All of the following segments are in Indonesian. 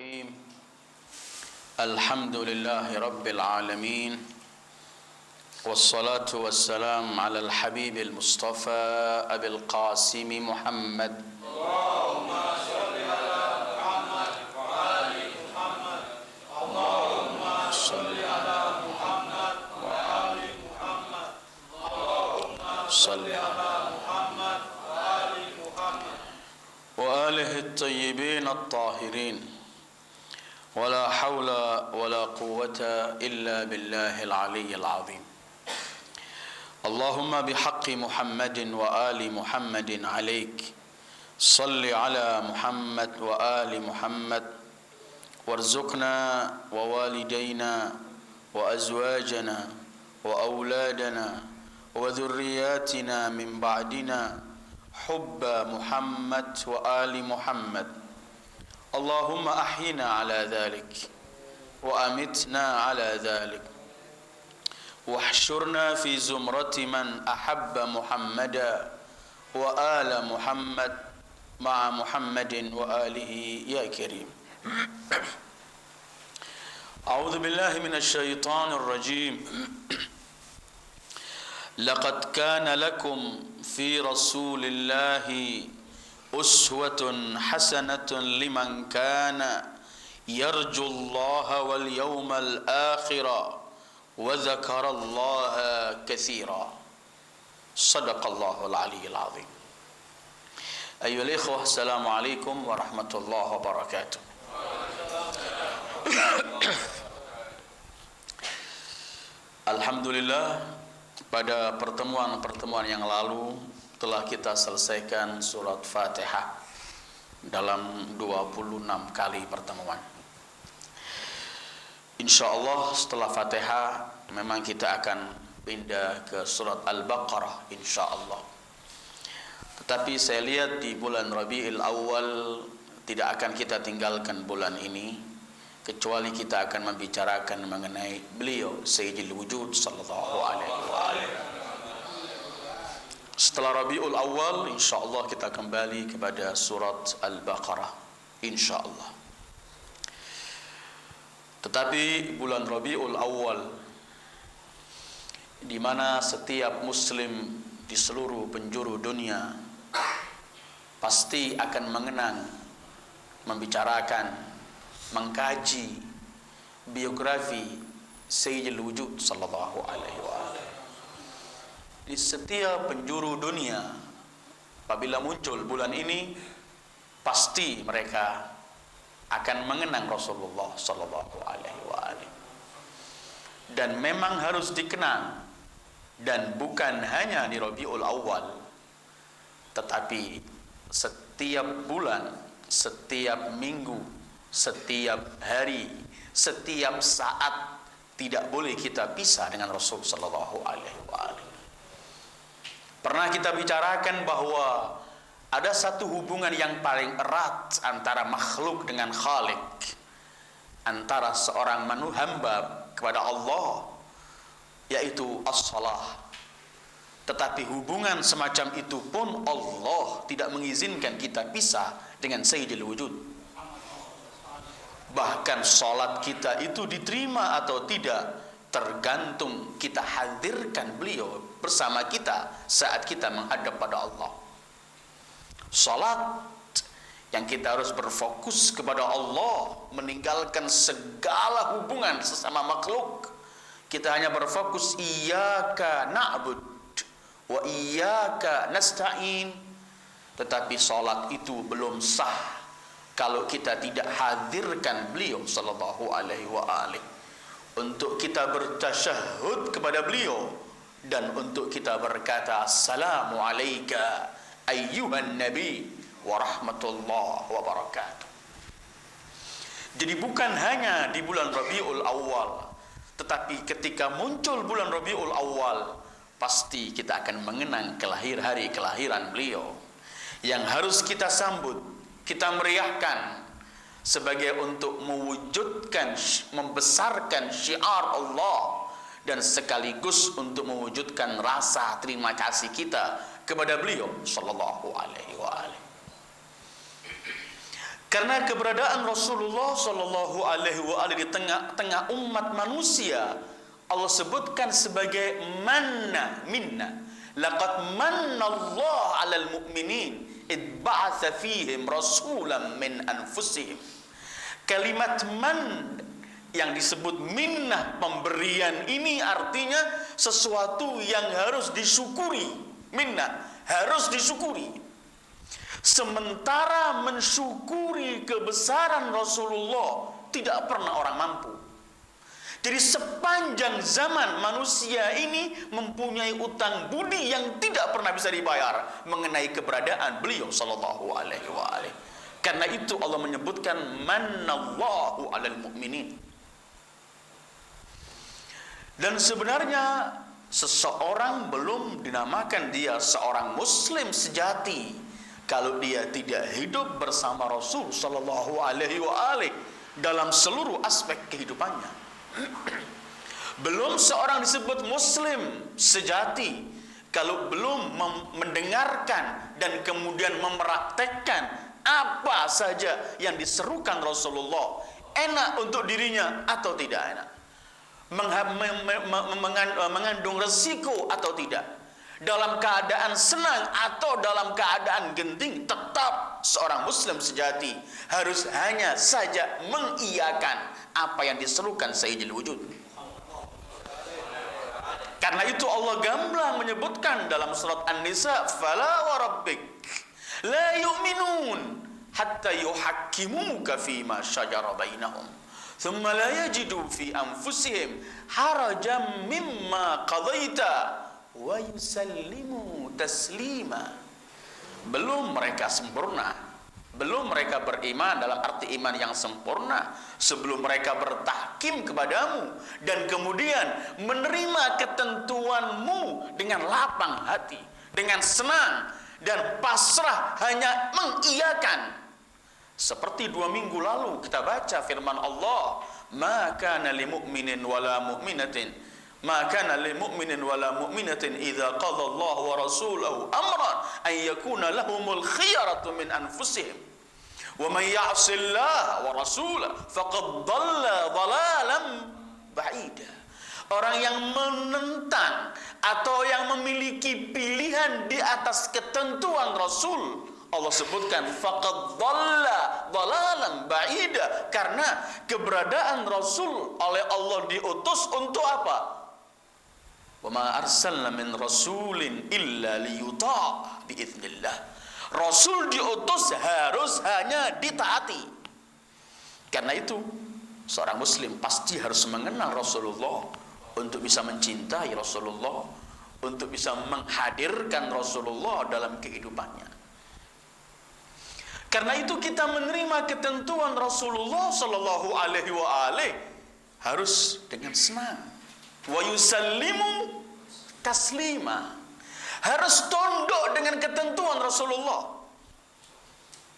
الرحيم الحمد لله رب العالمين والصلاة والسلام على الحبيب المصطفى أبي القاسم محمد اللهم صل على محمد وآل محمد اللهم صل على محمد وآل محمد اللهم صل على محمد وآل محمد وآله الطيبين الطاهرين ولا حول ولا قوة إلا بالله العلي العظيم اللهم بحق محمد وآل محمد عليك صل على محمد وآل محمد وارزقنا ووالدينا وأزواجنا وأولادنا وذرياتنا من بعدنا حب محمد وآل محمد اللهم أحينا على ذلك وأمتنا على ذلك واحشرنا في زمرة من أحب محمدا وآل محمد مع محمد وآله يا كريم أعوذ بالله من الشيطان الرجيم لقد كان لكم في رسول الله أسوة حسنة لمن كان يرجو الله واليوم الآخر وذكر الله كثيرا صدق الله العلي العظيم أيها الإخوة السلام عليكم ورحمة الله وبركاته. Alhamdulillah, pada pertemuan-pertemuan yang lalu telah kita selesaikan surat Fatihah dalam 26 kali pertemuan. InsyaAllah setelah Fatihah memang kita akan pindah ke surat Al-Baqarah insyaAllah. Tetapi saya lihat di bulan Rabiul Awal tidak akan kita tinggalkan bulan ini, kecuali kita akan membicarakan mengenai beliau Sayyidil Wujud sallallahu alaihi wasallam. Setelah Rabiul Awal insyaAllah kita kembali kepada surat Al-Baqarah insyaAllah. Tetapi bulan Rabiul Awal, di mana setiap muslim di seluruh penjuru dunia pasti akan mengenang, membicarakan, mengkaji biografi Sayyidil Wujud sallallahu alaihi wasallam. Di setiap penjuru dunia apabila muncul bulan ini pasti mereka akan mengenang Rasulullah sallallahu alaihi wasallam. Dan memang harus dikenang, dan bukan hanya di Rabiul Awal, tetapi setiap bulan, setiap minggu, setiap hari, setiap saat tidak boleh kita pisah dengan Rasul sallallahu alaihi wasallam. Pernah kita bicarakan bahwa ada satu hubungan yang paling erat antara makhluk dengan Khalik, antara seorang hamba kepada Allah, yaitu as-salah. Tetapi hubungan semacam itu pun Allah tidak mengizinkan kita pisah dengan Sayyidil Wujud. Bahkan salat kita itu diterima atau tidak tergantung kita hadirkan beliau bersama kita saat kita menghadap pada Allah. Salat yang kita harus berfokus kepada Allah, meninggalkan segala hubungan sesama makhluk. Kita hanya berfokus iyyaka na'bud wa iyyaka nasta'in. Tetapi salat itu belum sah kalau kita tidak hadirkan beliau sallallahu alaihi wasallam, untuk kita bertasyahud kepada beliau dan untuk kita berkata assalamu alayka ayyuhan nabi wa rahmatullah wa barakatuh. Jadi bukan hanya di bulan Rabiul Awal, tetapi ketika muncul bulan Rabiul Awal pasti kita akan mengenang hari kelahiran beliau yang harus kita sambut, kita meriahkan sebagai untuk mewujudkan, membesarkan syiar Allah, dan sekaligus untuk mewujudkan rasa terima kasih kita kepada beliau sallallahu alaihi wasallam. Karena keberadaan Rasulullah Shallallahu Alaihi Wasallam di tengah-tengah umat manusia, Allah sebutkan sebagai manna minna. Laqad manna Allah 'alal mu'minin id ba'atsa fihim rasulan min anfusihim. Kalimat man yang disebut minnah, pemberian, ini artinya sesuatu yang harus disyukuri. Minnah harus disyukuri. Sementara mensyukuri kebesaran Rasulullah tidak pernah orang mampu. Jadi sepanjang zaman manusia ini mempunyai utang budi yang tidak pernah bisa dibayar mengenai keberadaan beliau sallallahu alaihi wasallam. Karena itu Allah menyebutkan manallahu 'alal mu'minin. Dan sebenarnya seseorang belum dinamakan dia seorang muslim sejati kalau dia tidak hidup bersama Rasul sallallahu alaihi wasallam dalam seluruh aspek kehidupannya. Belum seorang disebut muslim sejati kalau belum mendengarkan dan kemudian mempraktekkan apa saja yang diserukan Rasulullah, enak untuk dirinya atau tidak enak, mengandung resiko atau tidak, dalam keadaan senang atau dalam keadaan genting, tetap seorang muslim sejati harus hanya saja mengiyakan apa yang diserukan Sayyidil Wujud. Karena itu Allah gamblang menyebutkan dalam surat An-Nisa, fala wa rabbik la yu'minun hatta yuhakkimuka fima syajara bainahum thumma la yajidu fi anfusihim harajan mimma qadaita wa yusallimu taslima. Belum mereka sempurna, belum mereka beriman dalam arti iman yang sempurna sebelum mereka bertahkim kepadamu dan kemudian menerima ketentuanmu dengan lapang hati, dengan senang dan pasrah, hanya mengiyakan. Seperti 2 minggu lalu kita baca firman Allah, ma kana lil mu'minin wala mu'minatin ma kana lil mu'minin wala mu'minatin idza qada Allah wa rasuluhu amran an yakuna lahumul khiyaratu min anfusihim wa man ya'si Allah wa rasulahu faqad dhalla dhalalan ba'ida. Orang yang menentang atau yang memiliki pilihan di atas ketentuan Rasul, Allah sebutkan faqad dhalla dhalalan ba'ida, karena keberadaan Rasul oleh Allah diutus untuk apa? Wa ma arsalna min rasulin illa liyuta' biiznillah. Rasul diutus harus hanya ditaati. Karena itu seorang muslim pasti harus mengenal Rasulullah untuk bisa mencintai Rasulullah, untuk bisa menghadirkan Rasulullah dalam kehidupannya. Karena itu kita menerima ketentuan Rasulullah sallallahu alaihi wasallam harus dengan senang. Wa yusallimu taslima, harus tunduk dengan ketentuan Rasulullah.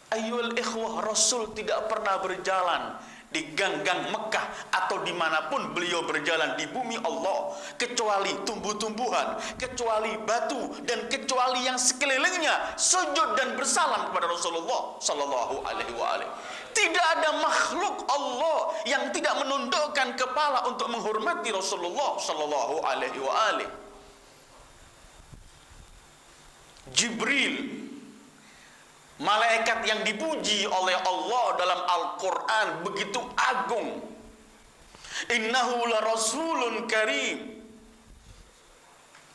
Ayyuhal ikhwah, Rasul tidak pernah berjalan di gang-gang Mekah atau dimanapun beliau berjalan di bumi Allah kecuali tumbuh-tumbuhan, kecuali batu, dan kecuali yang sekelilingnya sujud dan bersalam kepada Rasulullah sallallahu alaihi wasallam. Tidak ada makhluk Allah yang tidak menundukkan kepala untuk menghormati Rasulullah sallallahu alaihi wasallam. Jibril, malaikat yang dipuji oleh Allah dalam Al-Quran, begitu agung. Innahu la rasulun karim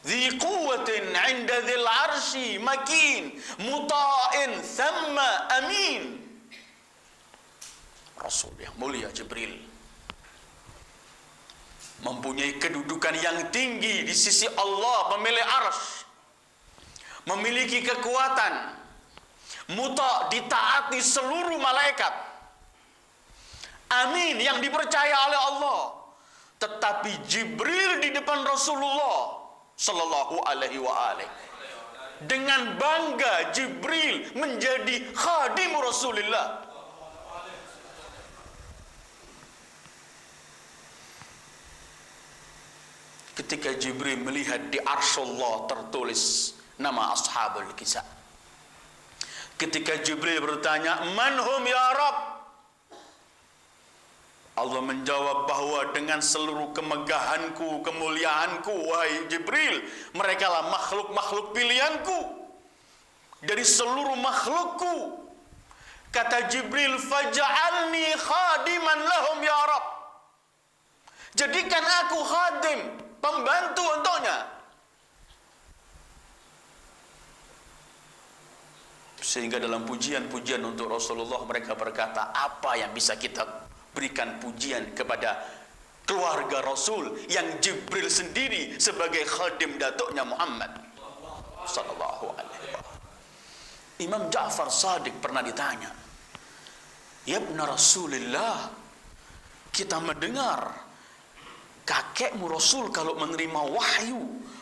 dzi quwwatin 'inda dzil 'arsy makin muta'in thamma amin. Rasul yang mulia Jibril mempunyai kedudukan yang tinggi di sisi Allah, pemilik arsy, memiliki kekuatan, muta, ditaati seluruh malaikat, amin, yang dipercaya oleh Allah. Tetapi Jibril di depan Rasulullah sallallahu alaihi wasallam, dengan bangga Jibril menjadi khadim Rasulullah. Ketika Jibril melihat di arsy Allah tertulis nama Ashabul Kisah, Ketika Jibril bertanya, "Man hum ya Rabb?" Allah menjawab bahwa dengan seluruh kemegahanku, kemuliaanku, wahai Jibril, mereka lah makhluk-makhluk pilihanku dari seluruh makhlukku. Kata Jibril, "Faj'alni khadiman lahum ya Rabb." Jadikan aku khadim, pembantu untuknya. Sehingga dalam pujian-pujian untuk Rasulullah mereka berkata, apa yang bisa kita berikan pujian kepada keluarga Rasul yang Jibril sendiri sebagai khadim datuknya Muhammad sallallahu alaihi wasallam. Imam Ja'far Shadiq pernah ditanya, "Ya ibn Rasulillah, kita mendengar kakekmu Rasul kalau menerima wahyu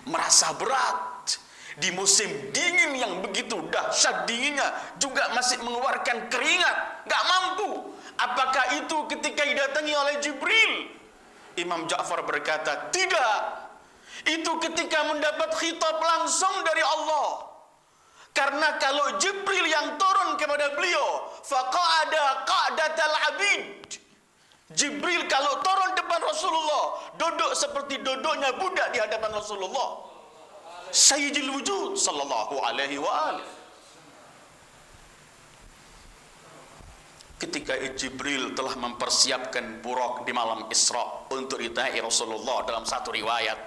merasa berat. Di musim dingin yang begitu dahsyat dinginnya juga masih mengeluarkan keringat, gak mampu. Apakah itu ketika didatangi oleh Jibril?" Imam Ja'far berkata, "Tidak. Itu ketika mendapat khitab langsung dari Allah. Karena kalau Jibril yang turun kepada beliau, faqa'ada qa'datal abid." Jibril kalau turun depan Rasulullah, duduk seperti duduknya budak di hadapan Rasulullah Sayyidil Wujud sallallahu alaihi wa alihi. Ketika Jibril telah mempersiapkan buraq di malam Isra untuk ditanyai Rasulullah dalam satu riwayat,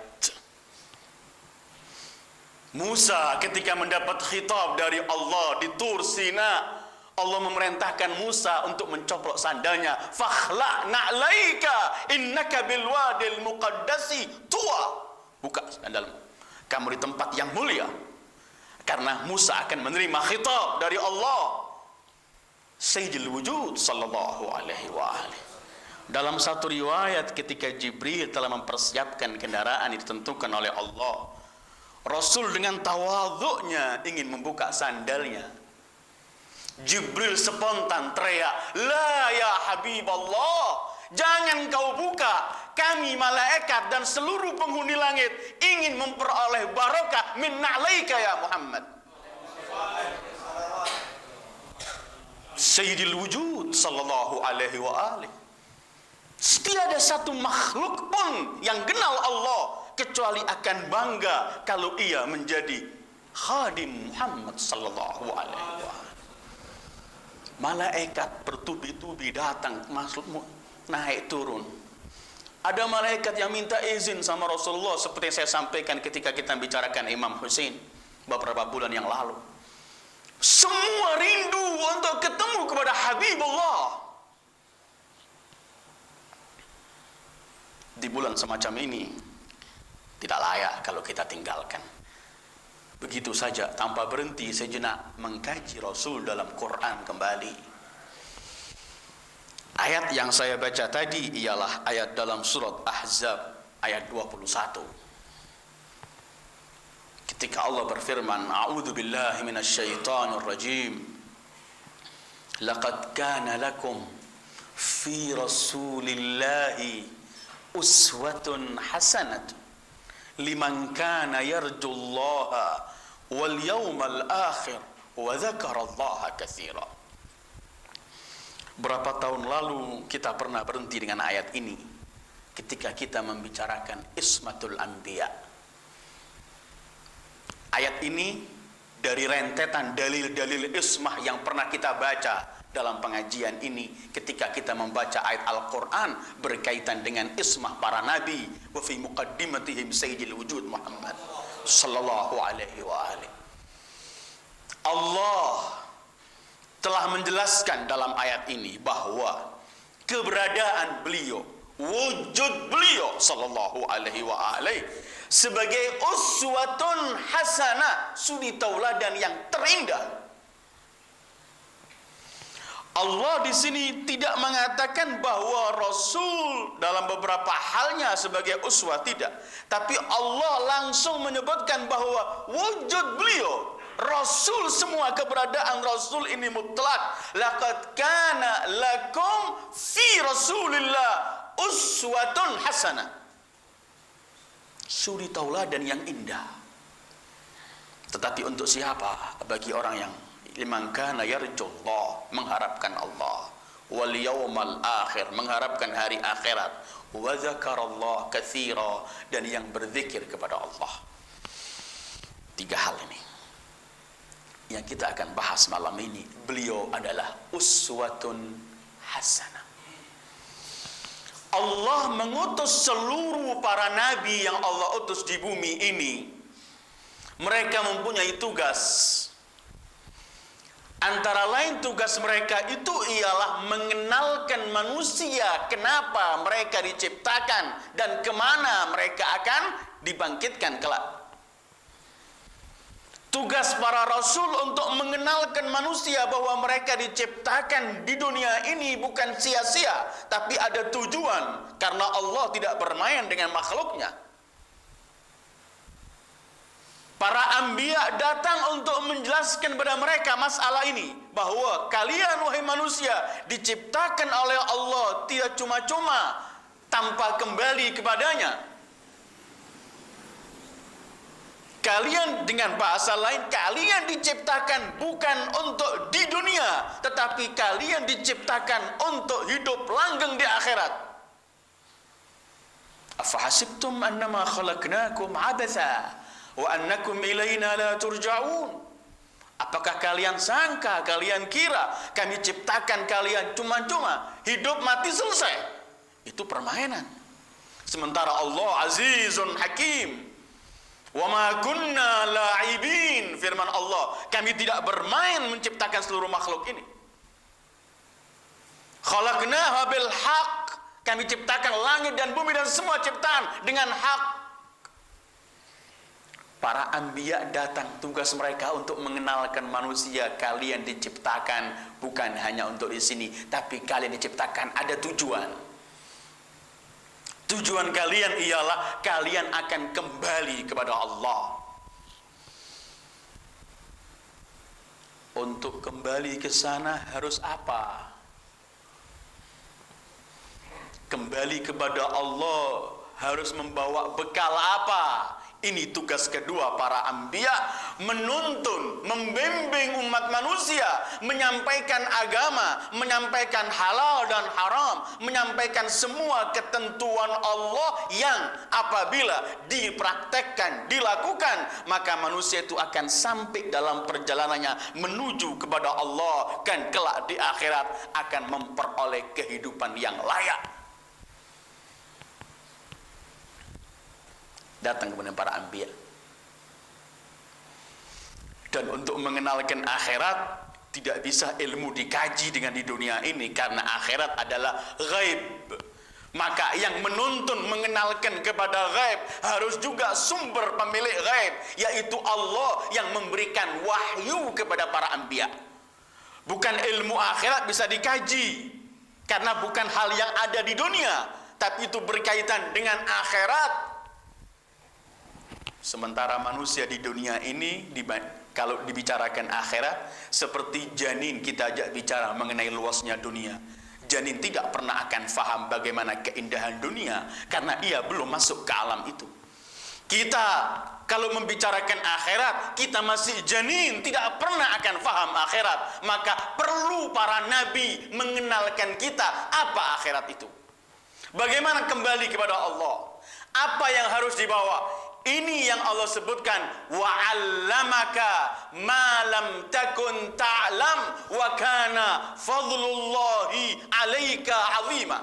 Musa ketika mendapat khitab dari Allah di Tur Sina, Allah memerintahkan Musa untuk mencoplok sandalnya. "Fakhla' na'laika innaka bil wadil muqaddasi tuwa." Buka sandalmu, kamu di tempat yang mulia. Karena Musa akan menerima khitab dari Allah Sayyidil Wujud sallallahu alaihi wa alihi. Dalam satu riwayat ketika Jibril telah mempersiapkan kendaraan yang ditentukan oleh Allah, Rasul dengan tawadhu'nya ingin membuka sandalnya. Jibril spontan teriak, "La ya Habiballah, jangan kau buka. Kami malaikat dan seluruh penghuni langit ingin memperoleh barakah min na'laika ya Muhammad." Sayyidil Wujud sallallahu alaihi wa alihi. Tidak ada satu makhluk pun yang kenal Allah kecuali akan bangga kalau ia menjadi khadim Muhammad sallallahu alaihi wa alihi. Malaikat bertubi-tubi datang, maksudmu naik turun. Ada malaikat yang minta izin sama Rasulullah, seperti yang saya sampaikan ketika kita bicarakan Imam Husain beberapa bulan yang lalu. Semua rindu untuk ketemu kepada Habibullah. Di bulan semacam ini tidak layak kalau kita tinggalkan begitu saja tanpa berhenti sejenak mengkaji Rasul dalam Quran kembali. Ayat yang saya baca tadi ialah ayat dalam surat Ahzab ayat 21. Ketika Allah berfirman, "A'udzu billahi minasyaitonir rajim. Laqad kana lakum fi Rasulillahi uswatun hasanatun liman kana yarjullaha wal yawmal akhir wa dzakarallaha katsira." Berapa tahun lalu kita pernah berhenti dengan ayat ini ketika kita membicarakan Ismatul Anbiya. Ayat ini dari rentetan dalil-dalil ismah yang pernah kita baca dalam pengajian ini ketika kita membaca ayat Al-Quran berkaitan dengan ismah para nabi. Wa fi muqaddimatihim sayyidil wujud Muhammad sallallahu alaihi wa alihi. Allah telah menjelaskan dalam ayat ini bahwa keberadaan beliau, wujud beliau sallallahu alaihi wa alihi sebagai uswatun hasanah, suri tauladan yang terindah. Allah di sini tidak mengatakan bahwa Rasul dalam beberapa halnya sebagai uswah, tidak. Tapi Allah langsung menyebutkan bahwa wujud beliau, Rasul, semua keberadaan Rasul ini mutlak. Laqad kana lakum fi Rasulillah uswatun hasanah, suri tauladan yang indah. Tetapi untuk siapa? Bagi orang yang liman kana yarjullah, mengharapkan Allah, wal yaumal akhir, mengharapkan hari akhirat, wa zakarallah katsira, dan yang berzikir kepada Allah. 3 hal ini yang kita akan bahas malam ini. Beliau adalah uswatun hasanah. Allah mengutus seluruh para nabi yang Allah utus di bumi ini. Mereka mempunyai tugas. Antara lain tugas mereka itu ialah mengenalkan manusia kenapa mereka diciptakan dan kemana mereka akan dibangkitkan kelak. Tugas para rasul untuk mengenalkan manusia bahwa mereka diciptakan di dunia ini bukan sia-sia, tapi ada tujuan, karena Allah tidak bermain dengan makhluknya. Para anbiya datang untuk menjelaskan kepada mereka masalah ini, bahwa kalian wahai manusia diciptakan oleh Allah tidak cuma-cuma tanpa kembali kepadanya. Kalian, dengan bahasa lain, kalian diciptakan bukan untuk di dunia, tetapi kalian diciptakan untuk hidup langgeng di akhirat. Afahasibtum annama khalaqnakum abatha wa annakum ilaina la turja'un. Apakah kalian sangka, kalian kira kami ciptakan kalian cuma-cuma hidup mati selesai? Itu permainan. Sementara Allah Azizun Hakim. Wa ma kunna la'ibin, firman Allah, kami tidak bermain menciptakan seluruh makhluk ini. Khalaqnaha bil haqq, kami ciptakan langit dan bumi dan semua ciptaan dengan hak. Para anbiya datang, tugas mereka untuk mengenalkan manusia, kalian diciptakan bukan hanya untuk di sini, tapi kalian diciptakan ada tujuan. Tujuan kalian ialah kalian akan kembali kepada Allah. Untuk kembali ke sana harus apa? Kembali kepada Allah harus membawa bekal apa? Ini tugas kedua para anbiya, menuntun, membimbing umat manusia, menyampaikan agama, menyampaikan halal dan haram, menyampaikan semua ketentuan Allah yang apabila dipraktekkan, dilakukan, maka manusia itu akan sampai dalam perjalanannya menuju kepada Allah, dan kelak di akhirat akan memperoleh kehidupan yang layak. Datang kepada para anbiya. Dan untuk mengenalkan akhirat, tidak bisa ilmu dikaji dengan di dunia ini, karena akhirat adalah ghaib. Maka yang menuntun, mengenalkan kepada ghaib harus juga sumber pemilik ghaib, yaitu Allah yang memberikan wahyu kepada para anbiya. Bukan ilmu akhirat bisa dikaji, karena bukan hal yang ada di dunia, tapi itu berkaitan dengan akhirat. Sementara manusia di dunia ini, kalau dibicarakan akhirat, seperti janin kita ajak bicara mengenai luasnya dunia. Janin tidak pernah akan faham bagaimana keindahan dunia, karena ia belum masuk ke alam itu. Kita kalau membicarakan akhirat, kita masih janin, tidak pernah akan faham akhirat. Maka perlu para nabi mengenalkan kita apa akhirat itu. Bagaimana kembali kepada Allah. Apa yang harus dibawa? Ini yang Allah sebutkan, wa 'allamaka ma lam takun ta'lam wa kana fadlullahi 'alaika 'azima.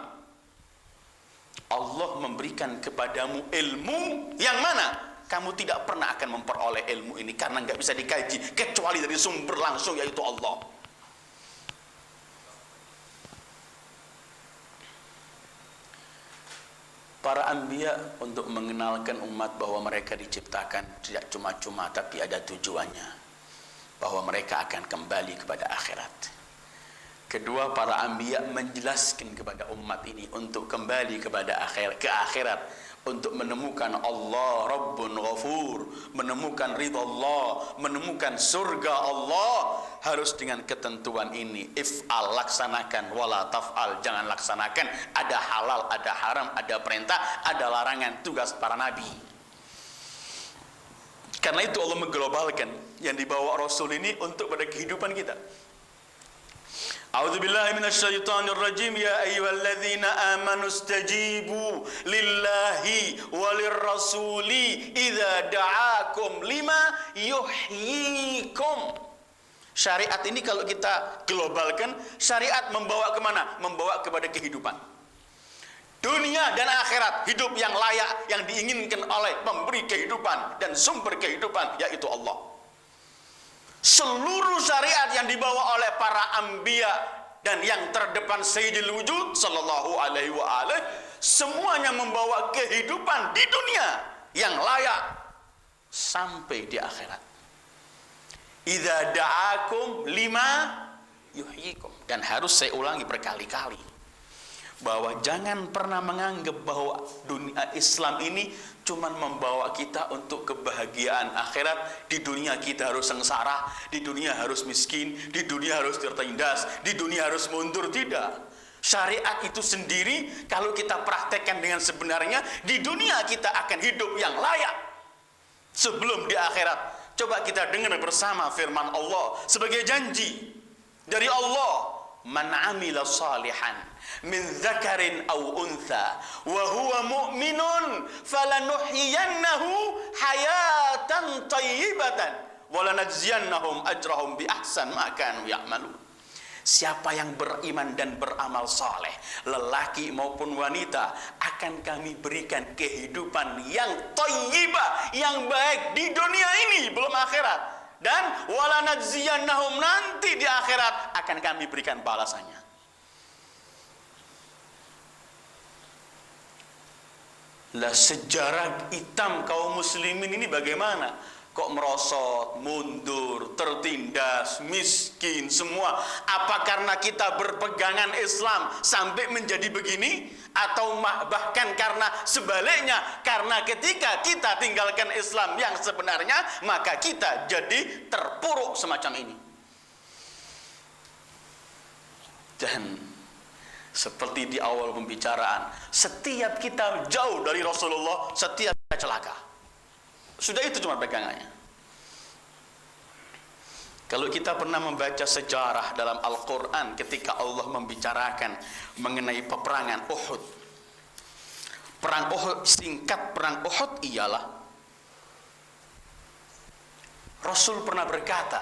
Allah memberikan kepadamu ilmu yang mana kamu tidak pernah akan memperoleh ilmu ini, karena nggak bisa dikaji kecuali dari sumber langsung, yaitu Allah. Para anbiya untuk mengenalkan umat bahwa mereka diciptakan tidak cuma-cuma, tapi ada tujuannya, bahwa mereka akan kembali kepada akhirat. Kedua, para anbiya menjelaskan kepada umat ini untuk kembali kepada akhirat, untuk menemukan Allah Rabbun Ghafur, menemukan ridha Allah, menemukan surga Allah, harus dengan ketentuan ini. If'al, laksanakan, wala taf'al, jangan laksanakan. Ada halal, ada haram, ada perintah, ada larangan. Tugas para nabi. Karena itu Allah mengglobalkan yang dibawa Rasul ini untuk pada kehidupan kita. A'udzubillahi minasyaitonirrajim. Ya ayyuhalladzina amanu istajibu lillahi walirrasuli idza da'akum lima yuhyikum. Syariat ini kalau kita globalkan, syariat membawa kemana? Membawa kepada kehidupan dunia dan akhirat, hidup yang layak yang diinginkan oleh pemberi kehidupan dan sumber kehidupan, yaitu Allah. Seluruh syariat yang dibawa oleh para anbiya dan yang terdepan Sayyidil Wujud sallallahu alaihi wa alihi, semuanya membawa kehidupan di dunia yang layak sampai di akhirat. Idza da'akum lima yuhyikum. Dan harus saya ulangi berkali-kali bahwa jangan pernah menganggap bahwa dunia Islam ini cuman membawa kita untuk kebahagiaan akhirat. Di dunia kita harus sengsara, di dunia harus miskin, di dunia harus tertindas, di dunia harus mundur. Tidak. Syariat itu sendiri kalau kita praktekkan dengan sebenarnya, di dunia kita akan hidup yang layak sebelum di akhirat. Coba kita dengar bersama firman Allah sebagai janji dari Allah. Man amila salihan min dzakarin aw untha wa huwa mu'minun falanuhyiyannahu hayatan thayyibatan wa lanajziyannahum ajrahum bi ahsan ma kanu ya'malun. Siapa yang beriman dan beramal saleh, lelaki maupun wanita, akan kami berikan kehidupan yang thayyibah, yang baik di dunia ini, belum akhirat. Dan walanajziyannahum, nanti di akhirat akan kami berikan balasannya. Lah sejarah hitam kaum muslimin ini bagaimana? Kok merosot, mundur, tertindas, miskin semua? Apa karena kita berpegangan Islam sampai menjadi begini? Atau bahkan karena sebaliknya, karena ketika kita tinggalkan Islam yang sebenarnya, maka kita jadi terpuruk semacam ini. Dan seperti di awal pembicaraan, setiap kita jauh dari Rasulullah, setiap kita celaka. Sudah, itu cuma pegangannya. Kalau kita pernah membaca sejarah dalam Al-Quran ketika Allah membicarakan mengenai peperangan Uhud. Perang Uhud, singkat perang Uhud ialah Rasul pernah berkata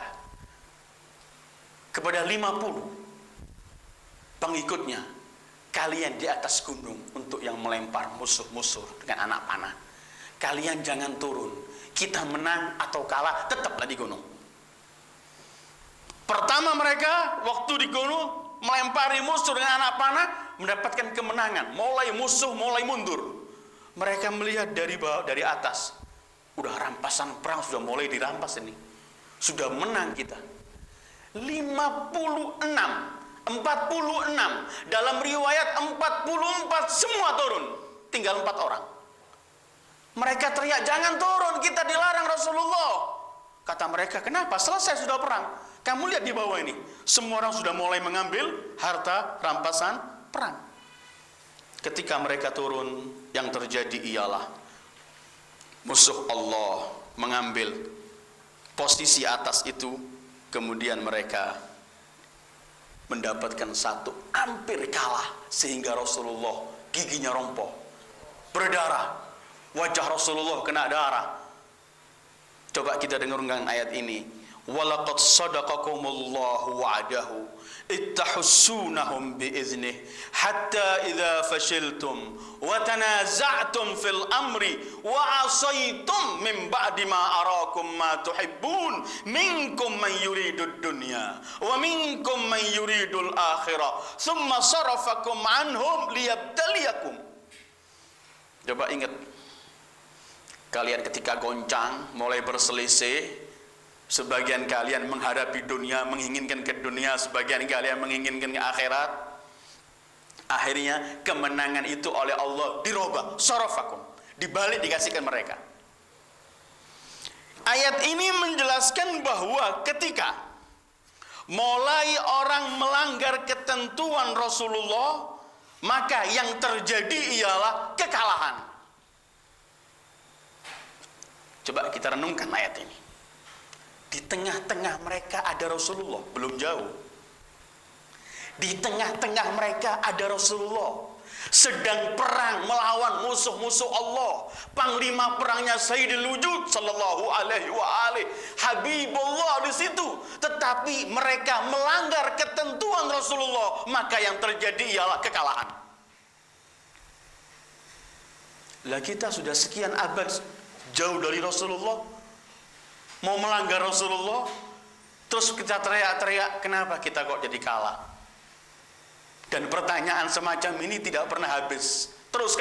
kepada 50 pengikutnya, kalian di atas gunung untuk yang melempar musuh-musuh dengan anak panah. Kalian jangan turun. Kita menang atau kalah, tetaplah di gunung. Pertama mereka waktu di gunung melempari musuh dengan anak panah, mendapatkan kemenangan. Mulai musuh mulai mundur. Mereka melihat dari bawah, dari atas. Udah rampasan perang sudah mulai dirampas ini. Sudah menang kita. 56, dalam riwayat 44 semua turun. Tinggal 4 orang. Mereka teriak, jangan turun, kita dilarang Rasulullah. Kata mereka, kenapa? Selesai sudah perang. Kamu lihat di bawah ini, semua orang sudah mulai mengambil harta rampasan perang. Ketika mereka turun, yang terjadi ialah musuh Allah mengambil posisi atas itu. Kemudian mereka mendapatkan satu, hampir kalah, sehingga Rasulullah giginya rompok, berdarah. Wajah Rasulullah kena darah. Coba kita dengarkan ayat ini. Walaqad sadaqakumullahu wa'adahu ittahussunahum biiznih hatta idza fashiltum wa tanaza'tum fil amri wa 'asaytum min ba'di ma arakum ma tuhibbun minkum man yuridud dunya wa minkum man yuridul akhirah thumma sarafakum anhum liyabtaliyakum. Coba ingat, kalian ketika goncang, mulai berselisih, sebagian kalian menghadapi dunia, menginginkan ke dunia, sebagian kalian menginginkan ke akhirat. Akhirnya kemenangan itu oleh Allah dirubah, sarafakum, dibalik, dikasihkan mereka. Ayat ini menjelaskan bahwa ketika mulai orang melanggar ketentuan Rasulullah, maka yang terjadi ialah kekalahan. Coba kita renungkan ayat ini. Di tengah-tengah mereka ada Rasulullah, belum jauh. Di tengah-tengah mereka ada Rasulullah, sedang perang melawan musuh-musuh Allah. Panglima perangnya Sayyidul Wujud sallallahu alaihi wa alihi, Habibullah di situ. Tetapi mereka melanggar ketentuan Rasulullah, maka yang terjadi ialah kekalahan. Lah kita sudah sekian abad jauh dari Rasulullah, mau melanggar Rasulullah, terus kita teriak-teriak, kenapa kita kok jadi kalah? Dan pertanyaan semacam ini tidak pernah habis. Terus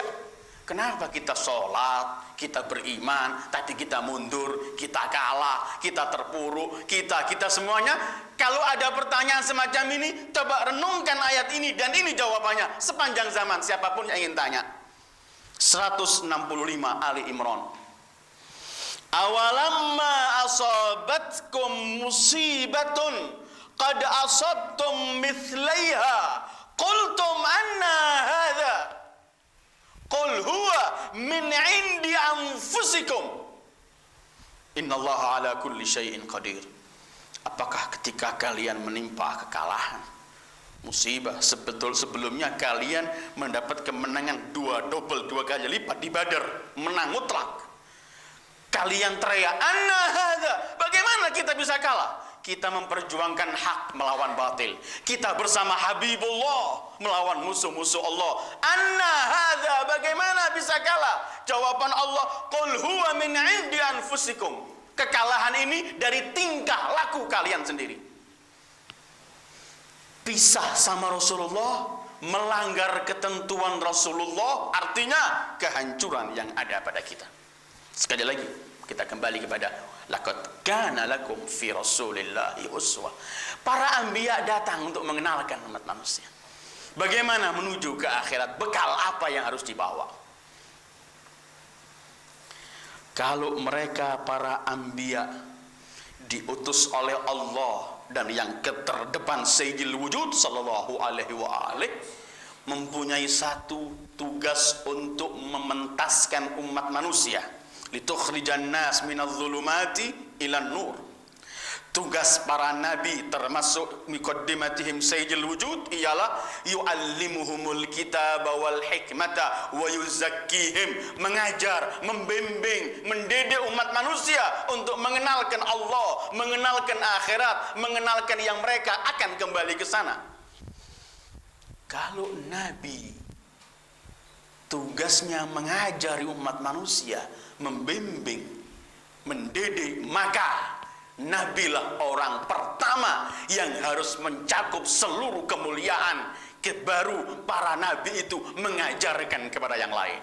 kenapa kita sholat, kita beriman, tapi kita mundur, kita kalah, kita terpuruk, kita semuanya. Kalau ada pertanyaan semacam ini, coba renungkan ayat ini, dan ini jawabannya sepanjang zaman, siapapun yang ingin tanya. 165 Ali Imran. Awalamma asabatkum musibatun qad asabtum mithlaiha qultum anna hadha qul huwa min indi anfusikum innallaha ala kulli syai'in qadir. Apakah ketika kalian menimpa kekalahan, musibah, sebelumnya kalian mendapat kemenangan dua kali lipat di Badar, menang mutlak, kalian teriak anna hadza, bagaimana kita bisa kalah? Kita memperjuangkan hak melawan batil, kita bersama Habibullah melawan musuh-musuh Allah. Anna hadza, bagaimana bisa kalah? Jawaban Allah, qul huwa min indi anfusikum. Kekalahan ini dari tingkah laku kalian sendiri. Pisah sama Rasulullah, melanggar ketentuan Rasulullah, artinya kehancuran yang ada pada kita. Sekali lagi kita kembali kepada laqad kana lakum fi rasulillahi uswah. Para anbiya datang untuk mengenalkan umat manusia bagaimana menuju ke akhirat, bekal apa yang harus dibawa. Kalau mereka para anbiya diutus oleh Allah, dan yang terdepan Sayyidul Wujud sallallahu alaihi wa alihi, mempunyai satu tugas untuk mementaskan umat manusia, litukhrijan nas minadz zulumati ilan nur. Tugas para nabi termasuk miqaddimatihim Sayyidul Wujud ialah yu'allimuhumul kitaba wal hikmata wa yuzakkihim, mengajar, membimbing, mendidik umat manusia untuk mengenalkan Allah, mengenalkan akhirat, mengenalkan yang mereka akan kembali ke sana. Kalau nabi tugasnya mengajari umat manusia, membimbing, mendidik, maka nabilah orang pertama yang harus mencakup seluruh kemuliaan. Baru para nabi itu mengajarkan kepada yang lain.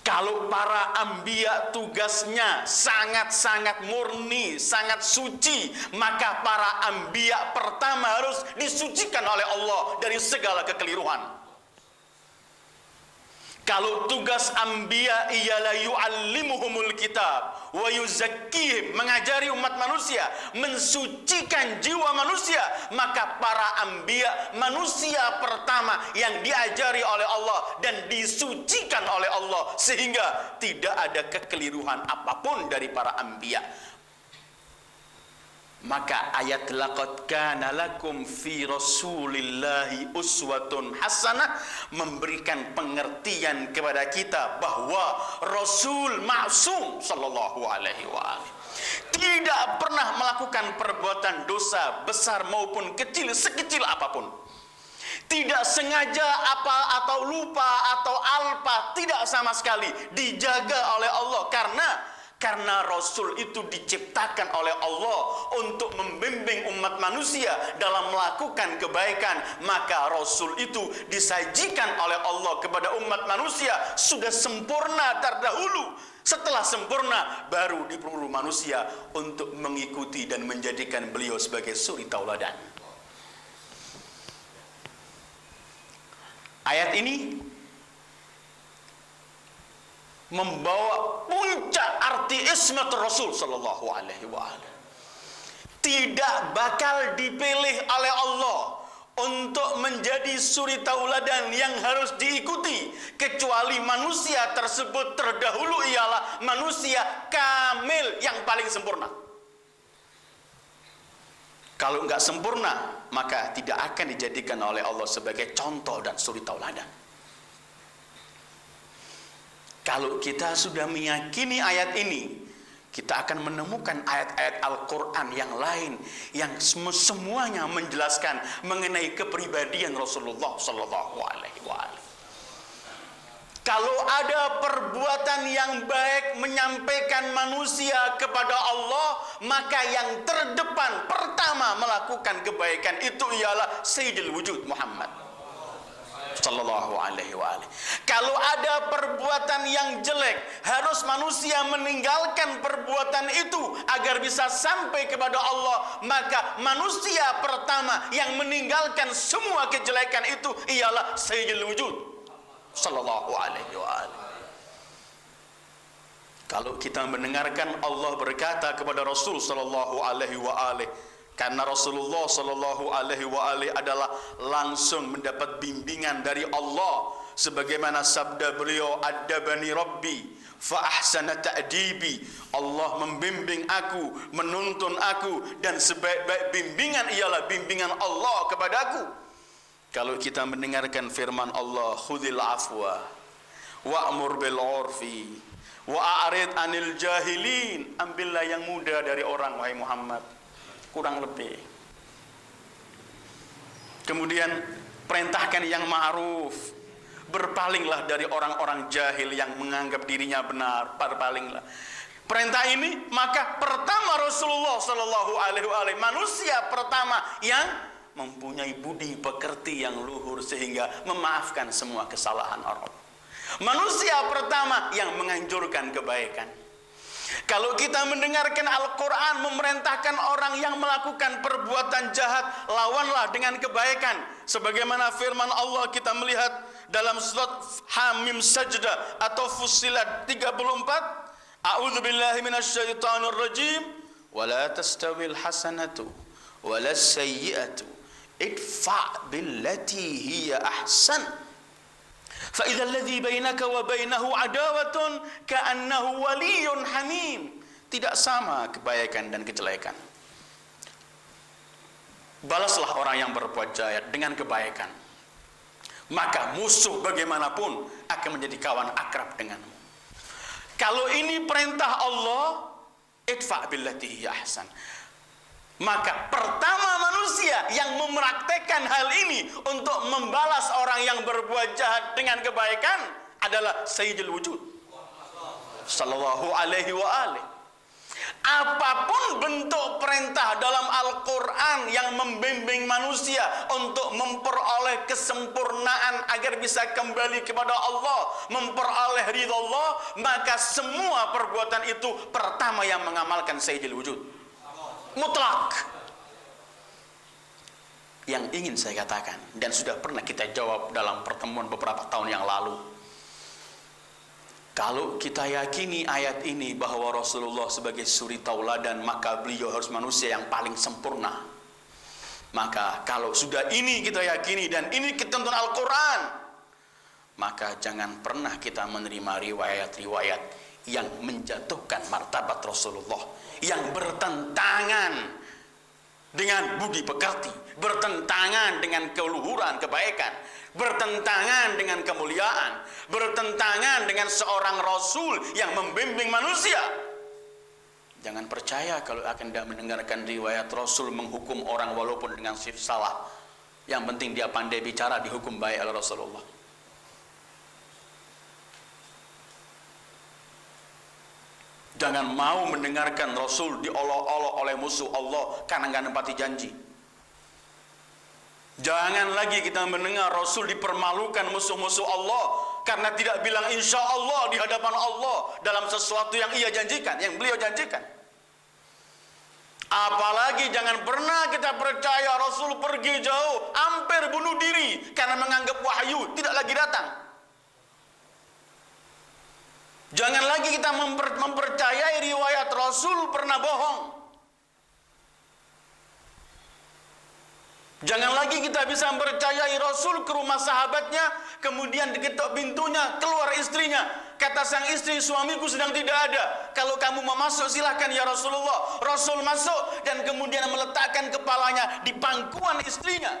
Kalau para anbiya tugasnya sangat-sangat murni, sangat suci, maka para anbiya pertama harus disucikan oleh Allah dari segala kekeliruan. Kalau tugas anbiya ialah yu'allimuhumul kitab wa yuzakkihim, mengajari umat manusia, mensucikan jiwa manusia, maka para anbiya manusia pertama yang diajari oleh Allah dan disucikan oleh Allah sehingga tidak ada kekeliruan apapun dari para anbiya. Maka ayat laqad kana lakum fi rasulillahi uswatun hasanah memberikan pengertian kepada kita bahwa Rasul maksum sallallahu alaihi wa alihi tidak pernah melakukan perbuatan dosa besar maupun kecil, sekecil apapun. Tidak sengaja apa atau lupa atau alpa, tidak sama sekali, dijaga oleh Allah. Karena Rasul itu diciptakan oleh Allah untuk membimbing umat manusia dalam melakukan kebaikan, maka Rasul itu disajikan oleh Allah kepada umat manusia sudah sempurna terdahulu. Setelah sempurna baru diperlu manusia untuk mengikuti dan menjadikan beliau sebagai suri tauladan. Ayat ini membawa puncak arti ismat Rasul sallallahu alaihi wa alihi. Tidak bakal dipilih oleh Allah untuk menjadi suri tauladan yang harus diikuti, kecuali manusia tersebut terdahulu ialah manusia kamil yang paling sempurna. Kalau enggak sempurna, maka tidak akan dijadikan oleh Allah sebagai contoh dan suri tauladan. Kalau kita sudah meyakini ayat ini, kita akan menemukan ayat-ayat Al-Quran yang lain yang semuanya menjelaskan mengenai kepribadian Rasulullah Sallallahu Alaihi Wasallam. Kalau ada perbuatan yang baik menyampaikan manusia kepada Allah, maka yang terdepan pertama melakukan kebaikan itu ialah Sayyidul Wujud Muhammad Sallallahu Alaihi Wasallam. Kalau ada perbuatan yang jelek, harus manusia meninggalkan perbuatan itu agar bisa sampai kepada Allah. Maka manusia pertama yang meninggalkan semua kejelekan itu ialah Sayyidul Wujud Sallallahu Alaihi Wasallam. Kalau kita mendengarkan Allah berkata kepada Rasul Sallallahu Alaihi Wasallam, karena Rasulullah Sallallahu Alaihi Wasallam adalah langsung mendapat bimbingan dari Allah, sebagaimana sabda beliau, "Adabani Rabbi fa ahsana ta'dibi." Allah membimbing aku, menuntun aku, dan sebaik-baik bimbingan ialah bimbingan Allah kepadaku. Kalau kita mendengarkan firman Allah, "Khudhil afwa wa'mur bil 'urfi wa'arid 'anil jahilin." Ambillah yang mudah dari orang, wahai Muhammad, kurang lebih. Kemudian perintahkan yang ma'ruf, berpalinglah dari orang-orang jahil yang menganggap dirinya benar, berpalinglah. Perintah ini, maka pertama Rasulullah Sallallahu Alaihi Wasallam, manusia pertama yang mempunyai budi pekerti yang luhur sehingga memaafkan semua kesalahan orang. Manusia pertama yang menganjurkan kebaikan. Kalau kita mendengarkan Al-Quran memerintahkan orang yang melakukan perbuatan jahat, lawanlah dengan kebaikan. Sebagaimana firman Allah kita melihat dalam surat Hamim Sajdah atau Fussilat 34. A'udzu billahi minasyaitonir rajim. Wala tastawil hasanatu wala sayyi'atu idfa' billati hiya ahsan. فَإِذَا الَّذِي بَيْنَكَ وَبَيْنَهُ عَدَاوَةٌ كَأَنَّهُ وَلِيٌّ حَمِيمٌ. Tidak sama kebaikan dan kejelekan. Balaslah orang yang berbuat jahat dengan kebaikan, maka musuh bagaimanapun akan menjadi kawan akrab denganmu. Kalau ini perintah Allah, idfa' billati hiya ahsan, maka pertama manusia yang mempraktekkan hal ini untuk membalas orang yang berbuat jahat dengan kebaikan adalah Sayyidul Wujud Sallallahu Alaihi Wasallam. Apapun bentuk perintah dalam Al-Quran yang membimbing manusia untuk memperoleh kesempurnaan agar bisa kembali kepada Allah, memperoleh ridha Allah, maka semua perbuatan itu pertama yang mengamalkan Sayyidul Wujud mutlak. Yang ingin saya katakan, dan sudah pernah kita jawab dalam pertemuan beberapa tahun yang lalu, kalau kita yakini ayat ini bahwa Rasulullah sebagai suri tauladan, maka beliau harus manusia yang paling sempurna. Maka kalau sudah ini kita yakini dan ini ketentuan Al-Quran, maka jangan pernah kita menerima riwayat-riwayat yang menjatuhkan martabat Rasulullah, yang bertentangan dengan budi pekerti, bertentangan dengan keluhuran kebaikan, bertentangan dengan kemuliaan, bertentangan dengan seorang Rasul yang membimbing manusia. Jangan percaya kalau akan tidak mendengarkan riwayat Rasul menghukum orang walaupun dengan salah. Yang penting dia pandai bicara, dihukum baik oleh Rasulullah. Jangan mau mendengarkan Rasul diolok-olok oleh musuh Allah karena nggak nempati janji. Jangan lagi kita mendengar Rasul dipermalukan musuh-musuh Allah karena tidak bilang insya Allah di hadapan Allah dalam sesuatu yang ia janjikan, yang beliau janjikan. Apalagi jangan pernah kita percaya Rasul pergi jauh, hampir bunuh diri karena menganggap wahyu tidak lagi datang. Jangan lagi kita mempercayai riwayat Rasul pernah bohong. Jangan lagi kita bisa mempercayai Rasul ke rumah sahabatnya, kemudian diketok pintunya, keluar istrinya. Kata sang istri, suamiku sedang tidak ada. Kalau kamu mau masuk silahkan ya Rasulullah. Rasul masuk dan kemudian meletakkan kepalanya di pangkuan istrinya,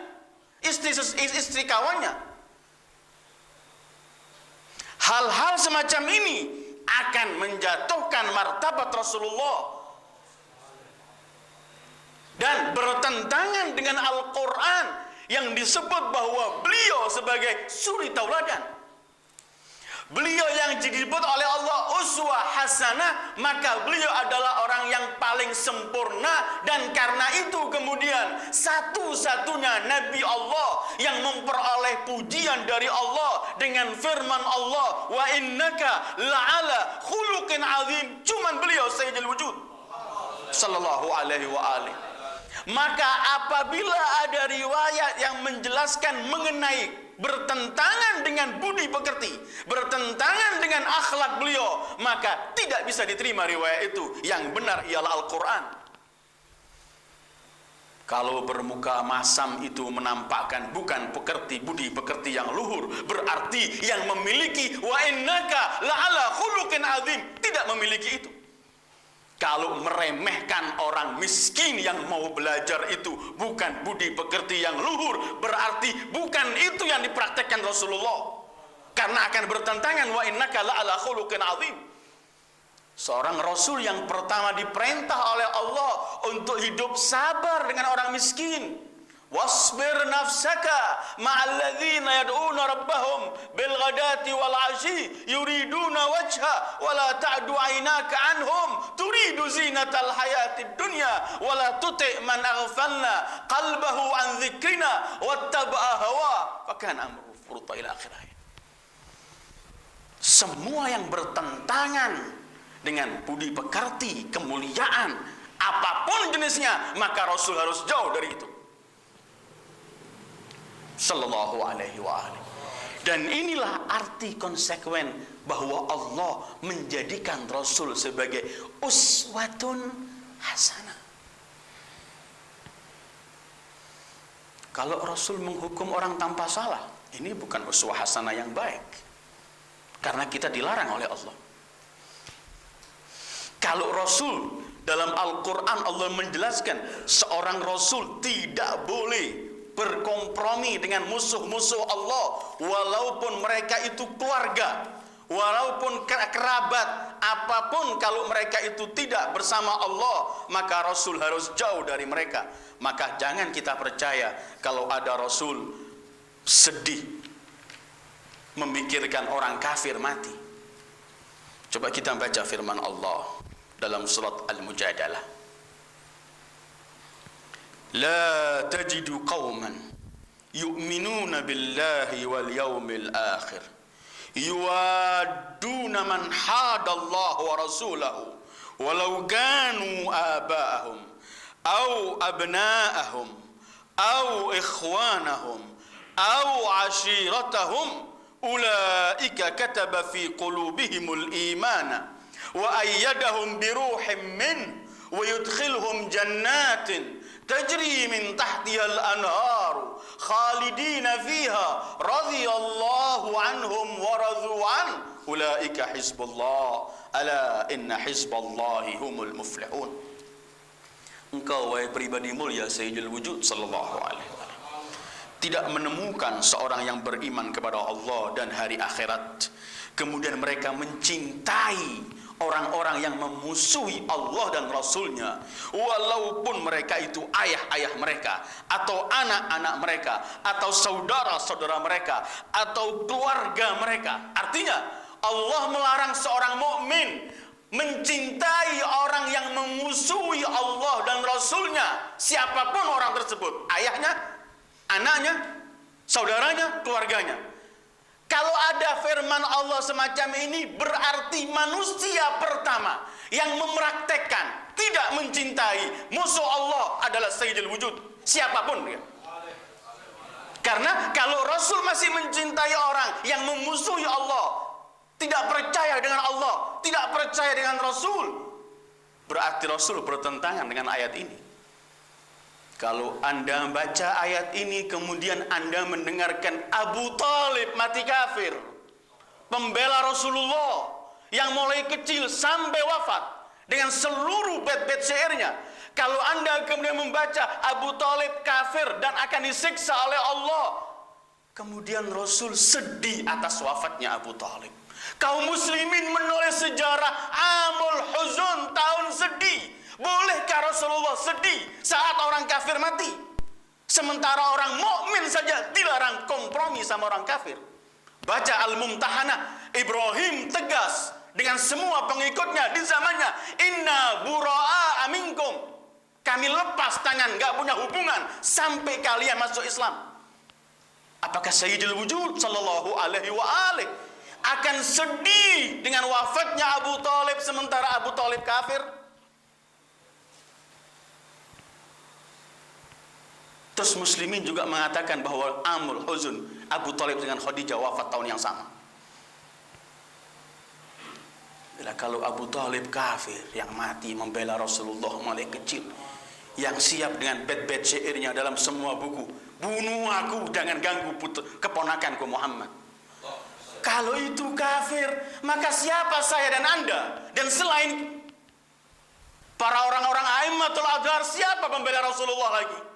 istri kawannya. Hal-hal semacam ini akan menjatuhkan martabat Rasulullah dan bertentangan dengan Al-Quran yang disebut bahwa beliau sebagai suri tauladan. Beliau yang disebut oleh Allah uswah hasanah, maka beliau adalah orang yang paling sempurna. Dan karena itu kemudian satu-satunya Nabi Allah yang memperoleh pujian dari Allah dengan firman Allah, wa innaka la'ala khuluqin azim. Cuman beliau sayyidul wujud sallallahu alaihi wa alihi. Maka apabila ada riwayat yang menjelaskan mengenai bertentangan dengan budi pekerti, bertentangan dengan akhlak beliau, maka tidak bisa diterima riwayat itu. Yang benar ialah Al-Quran. Kalau bermuka masam itu menampakkan bukan pekerti, budi pekerti yang luhur, berarti yang memiliki wa innaka la'ala khuluqin azim tidak memiliki itu. Kalau meremehkan orang miskin yang mau belajar itu bukan budi pekerti yang luhur, berarti bukan itu yang dipraktekkan Rasulullah. Karena akan bertentangan wa innaka la'ala khuluqin azim. Seorang Rasul yang pertama diperintah oleh Allah untuk hidup sabar dengan orang miskin. Wasbir nafsaka ma'alladzina yad'una rabbahum bil ghadati wal 'ashi yuriduna wajha wa la ta'du 'ainaka 'anhum turidu zinatal hayatid dunya wa la tuti' man aghfalna qalbahu 'an dzikrina wattaba'a hawa fa kana amruhu furuta ila akhirih. Semua yang bertentangan dengan budi pekerti, kemuliaan apapun jenisnya, maka Rasul harus jauh dari itu. Sallallahu alaihi wa alihi. Dan inilah arti konsekuen bahwa Allah menjadikan Rasul sebagai uswatun hasanah. Kalau Rasul menghukum orang tanpa salah, ini bukan uswah hasanah yang baik, karena kita dilarang oleh Allah. Kalau Rasul dalam Al-Quran Allah menjelaskan seorang Rasul tidak boleh berkompromi dengan musuh-musuh Allah, walaupun mereka itu keluarga, walaupun kerabat, apapun kalau mereka itu tidak bersama Allah, maka Rasul harus jauh dari mereka. Maka jangan kita percaya kalau ada Rasul sedih memikirkan orang kafir mati. Coba kita baca firman Allah dalam surat Al-Mujadalah. La tajidu qauman yu'minuna billahi wal yawmil akhir yuwadduna man hadallaha wa rasulahu walau kanu aba'ahum aw abna'ahum aw ikhwanahum aw ashiratahum ulaika kataba fi qulubihimul imana wa ayyadahum biruhim min wa yudkhilhum jannatin tajri min tahtihal anharu khalidina fiha radhiyallahu anhum wa radu an ulaika hizbullah ala inna hizballahi humul muflihun. Engkau wahai pribadi mulia Sayyidul Wujud sallallahu alaihi wasallam tidak menemukan seorang yang beriman kepada Allah dan hari akhirat kemudian mereka mencintai orang-orang yang memusuhi Allah dan Rasulnya, walaupun mereka itu ayah-ayah mereka, atau anak-anak mereka, atau saudara-saudara mereka, atau keluarga mereka. Artinya, Allah melarang seorang mukmin mencintai orang yang memusuhi Allah dan Rasulnya, siapapun orang tersebut, ayahnya, anaknya, saudaranya, keluarganya. Kalau ada firman Allah semacam ini, berarti manusia pertama yang mempraktekkan tidak mencintai musuh Allah adalah Sayyidul Wujud, siapapun dia. Karena kalau Rasul masih mencintai orang yang memusuhi Allah, tidak percaya dengan Allah, tidak percaya dengan Rasul, berarti Rasul bertentangan dengan ayat ini. Kalau Anda baca ayat ini kemudian Anda mendengarkan Abu Thalib mati kafir, pembela Rasulullah yang mulai kecil sampai wafat dengan seluruh bait-bait syairnya. Kalau Anda kemudian membaca Abu Thalib kafir dan akan disiksa oleh Allah, kemudian Rasul sedih atas wafatnya Abu Thalib. Kaum muslimin menulis sejarah Amul Huzun, tahun sedih. Bolehkah Rasulullah sedih saat orang kafir mati? Sementara orang mukmin saja dilarang kompromi sama orang kafir. Baca Al-Mumtahanah, Ibrahim tegas dengan semua pengikutnya di zamannya. Inna bura'a aminkum. Kami lepas tangan, gak punya hubungan sampai kalian masuk Islam. Apakah Sayyidul Wujud sallallahu alaihi wa alihi akan sedih dengan wafatnya Abu Thalib sementara Abu Thalib kafir? Terus muslimin juga mengatakan bahwa Amul Huzun, Abu Thalib dengan Khadijah wafat tahun yang sama. Bila kalau Abu Thalib kafir yang mati membela Rasulullah mulai kecil, yang siap dengan bait-bait syairnya dalam semua buku, bunuh aku, jangan ganggu keponakanku Muhammad. Kalau itu kafir, maka siapa saya dan Anda? Dan selain para orang-orang a'immatul adhar, siapa pembela Rasulullah lagi?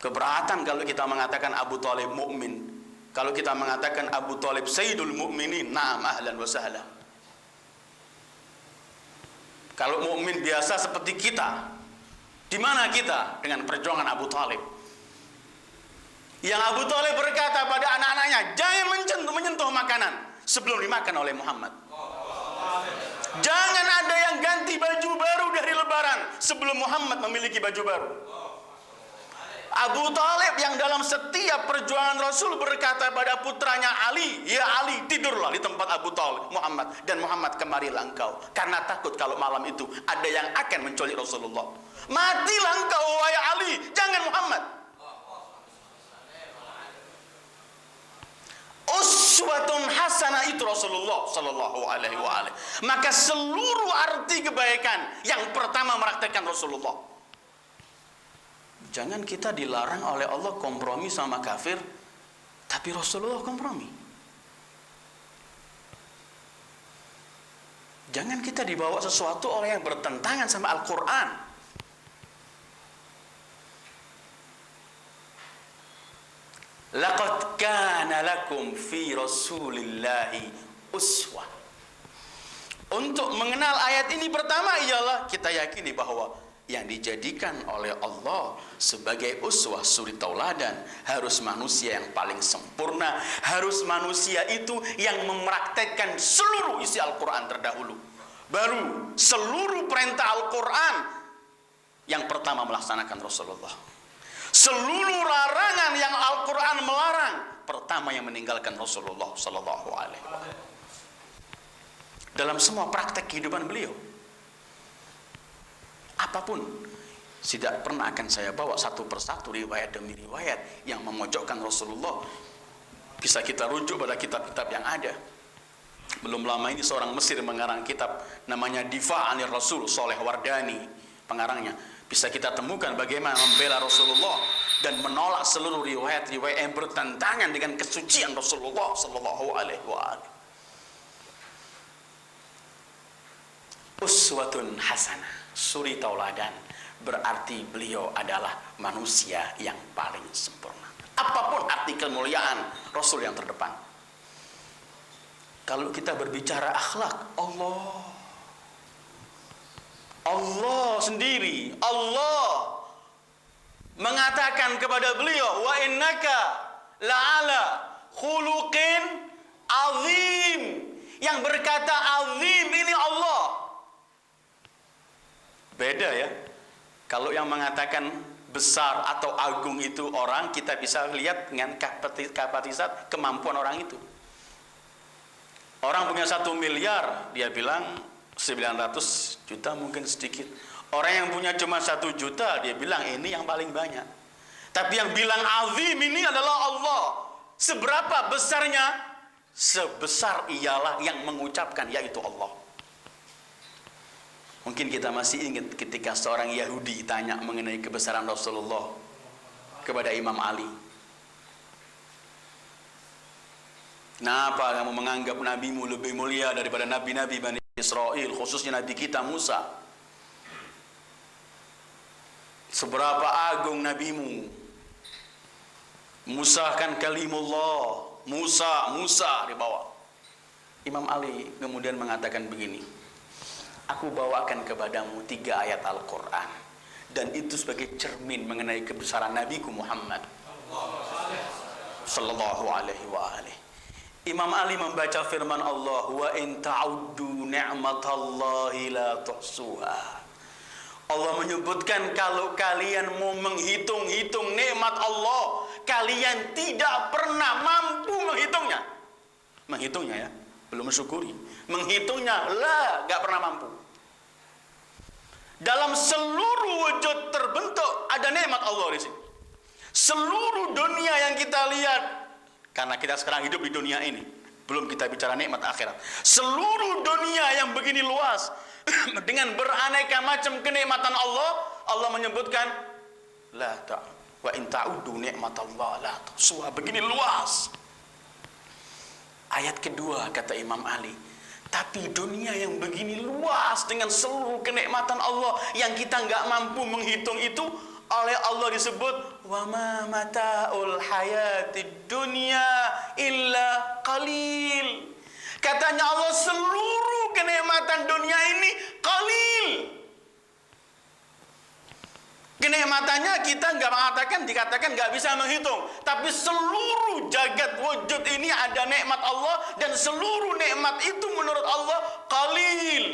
Keberatan kalau kita mengatakan Abu Thalib mukmin. Kalau kita mengatakan Abu Thalib Sayyidul Mukminin, na'am, ahlan wa sahlan. Kalau mukmin biasa seperti kita, di mana kita dengan perjuangan Abu Thalib? Yang Abu Thalib berkata pada anak-anaknya, jangan menyentuh makanan sebelum dimakan oleh Muhammad. Jangan ada yang ganti baju baru dari Lebaran sebelum Muhammad memiliki baju baru. Abu Thalib yang dalam setiap perjuangan Rasul berkata pada putranya Ali, ya Ali, tidurlah di tempat Abu Thalib Muhammad, dan Muhammad kemarilah engkau, karena takut kalau malam itu ada yang akan menculik Rasulullah. Matilah engkau wahai Ali, jangan Muhammad. Uswatun hasanah itu Rasulullah sallallahu alaihi wa alihi. Maka seluruh arti kebaikan yang pertama meraktekkan Rasulullah. Jangan kita dilarang oleh Allah kompromi sama kafir, tapi Rasulullah kompromi. Jangan kita dibawa sesuatu oleh yang bertentangan sama Al-Quran. Laqad kana lakum fi Rasulillahi uswah. Untuk mengenal ayat ini pertama ialah kita yakini bahwa yang dijadikan oleh Allah sebagai uswah, suri tauladan, harus manusia yang paling sempurna, harus manusia itu yang mempraktekkan seluruh isi Al-Quran terdahulu. Baru seluruh perintah Al-Quran yang pertama melaksanakan Rasulullah. Seluruh larangan yang Al-Quran melarang, pertama yang meninggalkan Rasulullah sallallahu alaihi wasallam. Dalam semua praktek kehidupan beliau, apapun, tidak pernah akan saya bawa satu persatu riwayat demi riwayat yang memojokkan Rasulullah. Bisa kita rujuk pada kitab-kitab yang ada. Belum lama ini seorang Mesir mengarang kitab namanya Difa' Anir Rasul, Soleh Wardani pengarangnya. Bisa kita temukan bagaimana membela Rasulullah dan menolak seluruh riwayat-riwayat yang bertentangan dengan kesucian Rasulullah sallallahu alaihi wasallam. Uswatun hasanah, suri tauladan, berarti beliau adalah manusia yang paling sempurna. Apapun arti kemuliaan, Rasul yang terdepan. Kalau kita berbicara akhlak, Allah sendiri, Allah mengatakan kepada beliau, wa innaka la'ala khuluqin azim. Yang berkata azim ini Allah. Beda ya. Kalau yang mengatakan besar atau agung itu orang, kita bisa lihat dengan kapasitas kemampuan orang itu. Orang punya 1 miliar, dia bilang 900 juta mungkin sedikit. Orang yang punya cuma 1 juta, dia bilang ini yang paling banyak. Tapi yang bilang azim ini adalah Allah. Seberapa besarnya? Sebesar ialah yang mengucapkan, yaitu Allah. Mungkin kita masih ingat ketika seorang Yahudi tanya mengenai kebesaran Rasulullah kepada Imam Ali. Kenapa kamu menganggap nabimu lebih mulia daripada nabi-nabi Bani Israel, khususnya nabi kita Musa? Seberapa agung nabimu? Musa kan kalimullah. Musa dibawa. Imam Ali kemudian mengatakan begini, aku bawakan kepadamu 3 ayat Al-Quran, dan itu sebagai cermin mengenai kebesaran Nabiku Muhammad sallallahu alaihi wa alihi. Imam Ali membaca firman Allah, wa in ta'uddu ni'matallahi la tuhsuha. Allah menyebutkan kalau kalian mau menghitung-hitung nikmat Allah, kalian tidak pernah mampu menghitungnya. Menghitungnya ya, belum mensyukuri. Menghitungnya lah, gak pernah mampu. Dalam seluruh wujud terbentuk ada nikmat Allah di sini. Seluruh dunia yang kita lihat, karena kita sekarang hidup di dunia ini, belum kita bicara nikmat akhirat. Seluruh dunia yang begini luas dengan beraneka macam kenikmatan Allah, Allah menyebutkan la ta' wa in ta'uddu ni'matallahi la tuhsuha. Begini luas. Ayat kedua kata Imam Ali, tapi dunia yang begini luas dengan seluruh kenikmatan Allah yang kita nggak mampu menghitung itu, oleh Allah disebut wa ma mata'ul hayatid dunya illa qalil. Katanya Allah, seluruh kenikmatan dunia ini qalil. Kenikmatannya kita nggak mengatakan, dikatakan nggak bisa menghitung, tapi seluruh jagat wujud ini ada nikmat Allah, dan seluruh nikmat itu menurut Allah qalil.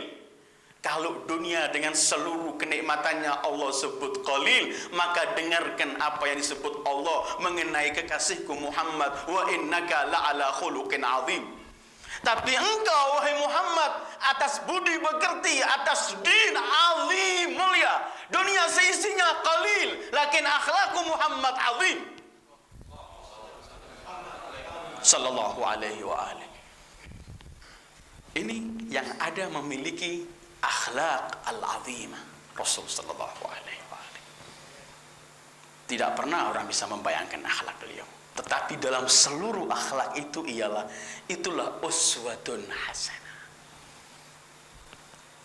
Kalau dunia dengan seluruh kenikmatannya Allah sebut qalil, maka dengarkan apa yang disebut Allah mengenai kekasihku Muhammad, wa innaka la'ala khuluqin azim. Tapi engkau wahai Muhammad atas budi pekerti, atas din azim mulia. Dunia seisinya qalil, lakin akhlakku Muhammad azim. Sallallahu alaihi wa alihi. Ini yang ada memiliki akhlak al-azimah Rasul sallallahu alaihi wa alihi. Tidak pernah orang bisa membayangkan akhlak beliau. Tetapi dalam seluruh akhlak itu itulah uswatun hasanah.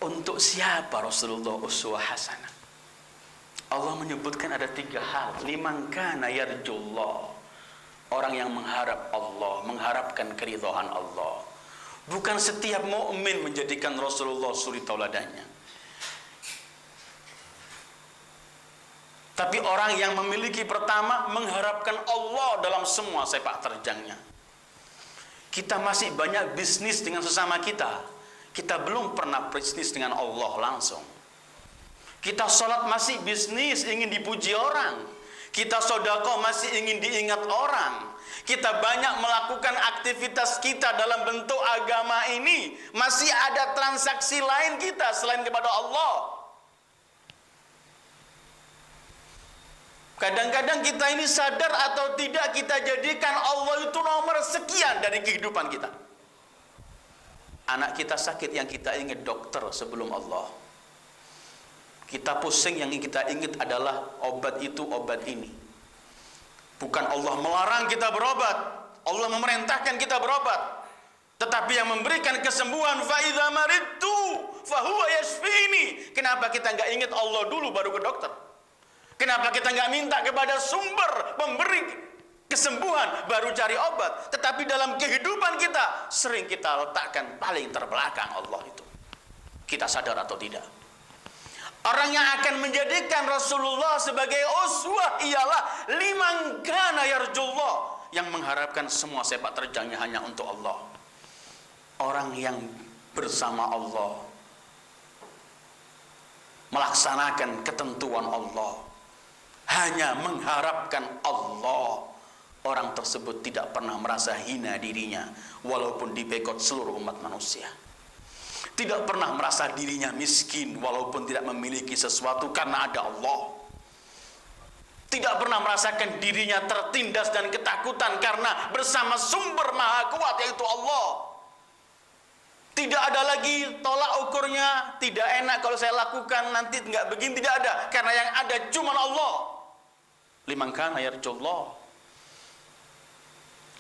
Untuk siapa Rasulullah uswah hasanah? Allah menyebutkan ada 3 hal. Liman kana yarjullah. Orang yang mengharap Allah, mengharapkan keridhaan Allah. Bukan setiap mukmin menjadikan Rasulullah suri tauladannya. Tapi orang yang memiliki pertama mengharapkan Allah dalam semua sepak terjangnya. Kita masih banyak bisnis dengan sesama kita. Kita belum pernah bisnis dengan Allah langsung. Kita sholat masih bisnis, ingin dipuji orang. Kita sedekah masih ingin diingat orang. Kita banyak melakukan aktivitas kita dalam bentuk agama ini, masih ada transaksi lain kita selain kepada Allah. Kadang-kadang kita ini sadar atau tidak, kita jadikan Allah itu nomor sekian dari kehidupan kita. Anak kita sakit, yang kita ingat dokter sebelum Allah. Kita pusing, yang kita ingat adalah obat itu, obat ini. Bukan Allah melarang kita berobat, Allah memerintahkan kita berobat. Tetapi yang memberikan kesembuhan, fa idza maridtu fa huwa yashfini. Kenapa kita nggak ingat Allah dulu baru ke dokter? Kenapa kita nggak minta kepada sumber pemberi kesembuhan baru cari obat? Tetapi dalam kehidupan kita sering kita letakkan paling terbelakang Allah itu. Kita sadar atau tidak? Orang yang akan menjadikan Rasulullah sebagai uswah ialah liman kana yarjullah, yang mengharapkan semua sepak terjangnya hanya untuk Allah. Orang yang bersama Allah, melaksanakan ketentuan Allah, hanya mengharapkan Allah, orang tersebut tidak pernah merasa hina dirinya walaupun dibekot seluruh umat manusia. Tidak pernah merasa dirinya miskin walaupun tidak memiliki sesuatu karena ada Allah. Tidak pernah merasakan dirinya tertindas dan ketakutan karena bersama sumber maha kuat yaitu Allah. Tidak Tidak ada lagi tolak ukurnya, tidak enak kalau saya lakukan nanti enggak begini, tidak ada. Karena yang ada cuma Allah. Liman kana yarjullah.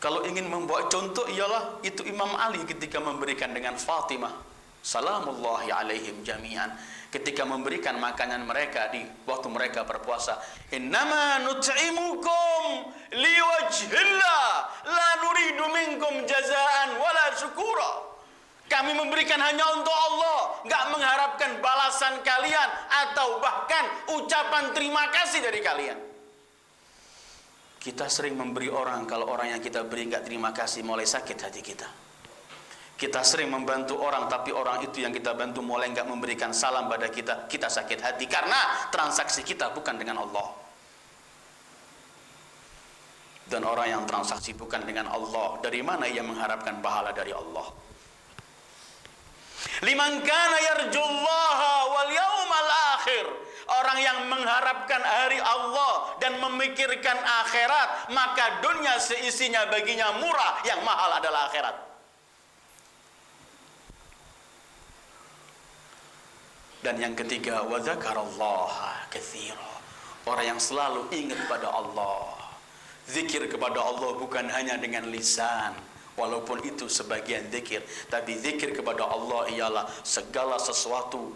Kalau ingin membuat contoh ialah itu Imam Ali ketika memberikan dengan Fatimah salamullahi alaihim jami'an, ketika memberikan makanan mereka di waktu mereka berpuasa. Innama nut'imukum liwajhillah la nuridu minkum jazaan wala syukura. Kami memberikan hanya untuk Allah, enggak mengharapkan balasan kalian atau bahkan ucapan terima kasih dari kalian. Kita sering memberi orang, kalau orang yang kita beri enggak terima kasih, mulai sakit hati kita. Kita sering membantu orang, tapi orang itu yang kita bantu mulai enggak memberikan salam pada kita, kita sakit hati. Karena transaksi kita bukan dengan Allah. Dan orang yang transaksi bukan dengan Allah, dari mana ia mengharapkan pahala dari Allah? Liman kana yarjullaha wal yawmal akhir. Orang yang mengharapkan hari Allah dan memikirkan akhirat, maka dunia seisinya baginya murah, yang mahal adalah akhirat. Dan yang ketiga, wa dzakarallaha katsira. Orang yang selalu ingat pada Allah. Zikir kepada Allah bukan hanya dengan lisan, walaupun itu sebagian zikir, tapi zikir kepada Allah ialah segala sesuatu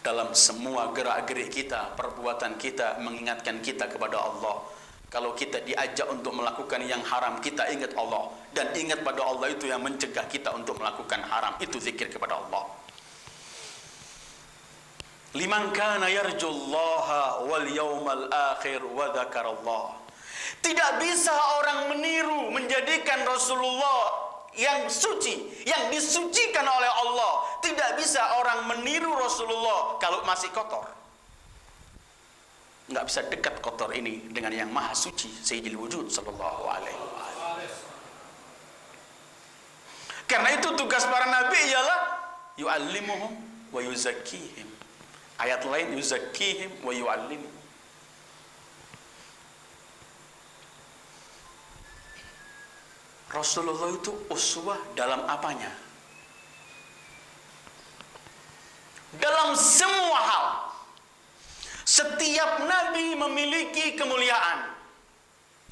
dalam semua gerak-gerik kita, perbuatan kita mengingatkan kita kepada Allah. Kalau kita diajak untuk melakukan yang haram, kita ingat Allah, dan ingat pada Allah itu yang mencegah kita untuk melakukan haram. Itu zikir kepada Allah. Liman kana yarjullaha wal yawmal akhir wa dzakarallah. Tidak bisa orang meniru menjadikan Rasulullah yang suci, yang disucikan oleh Allah. Tidak bisa orang meniru Rasulullah kalau masih kotor. Enggak bisa dekat kotor ini dengan yang maha suci, Sayyidil Wujud sallallahu alaihi wasallam. Karena itu tugas para nabi ialah yu'allimuhum wa yuzakkihim. Ayat lain yuzakkihim wa yu'allimuhum. Rasulullah itu uswah dalam apanya? Dalam semua hal. Setiap nabi memiliki kemuliaan.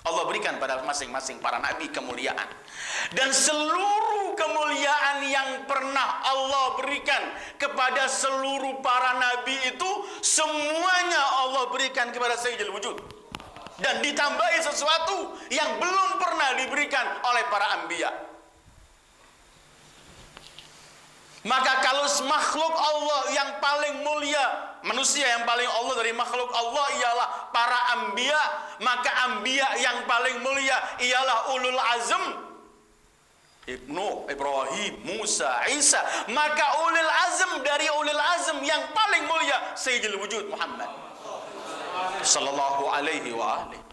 Allah berikan pada masing-masing para nabi kemuliaan. Dan seluruh kemuliaan yang pernah Allah berikan kepada seluruh para nabi itu, semuanya Allah berikan kepada Sayyidil Wujud. Dan ditambahi sesuatu yang belum pernah diberikan oleh para anbiya. Maka kalau makhluk Allah yang paling mulia, manusia yang paling Allah dari makhluk Allah ialah para anbiya, maka anbiya yang paling mulia ialah ulul azm, Ibnu Ibrahim, Musa, Isa. Maka ulul azm dari ulul azm yang paling mulia Sayyidil Wujud Muhammad sallallahu alaihi wa alihi.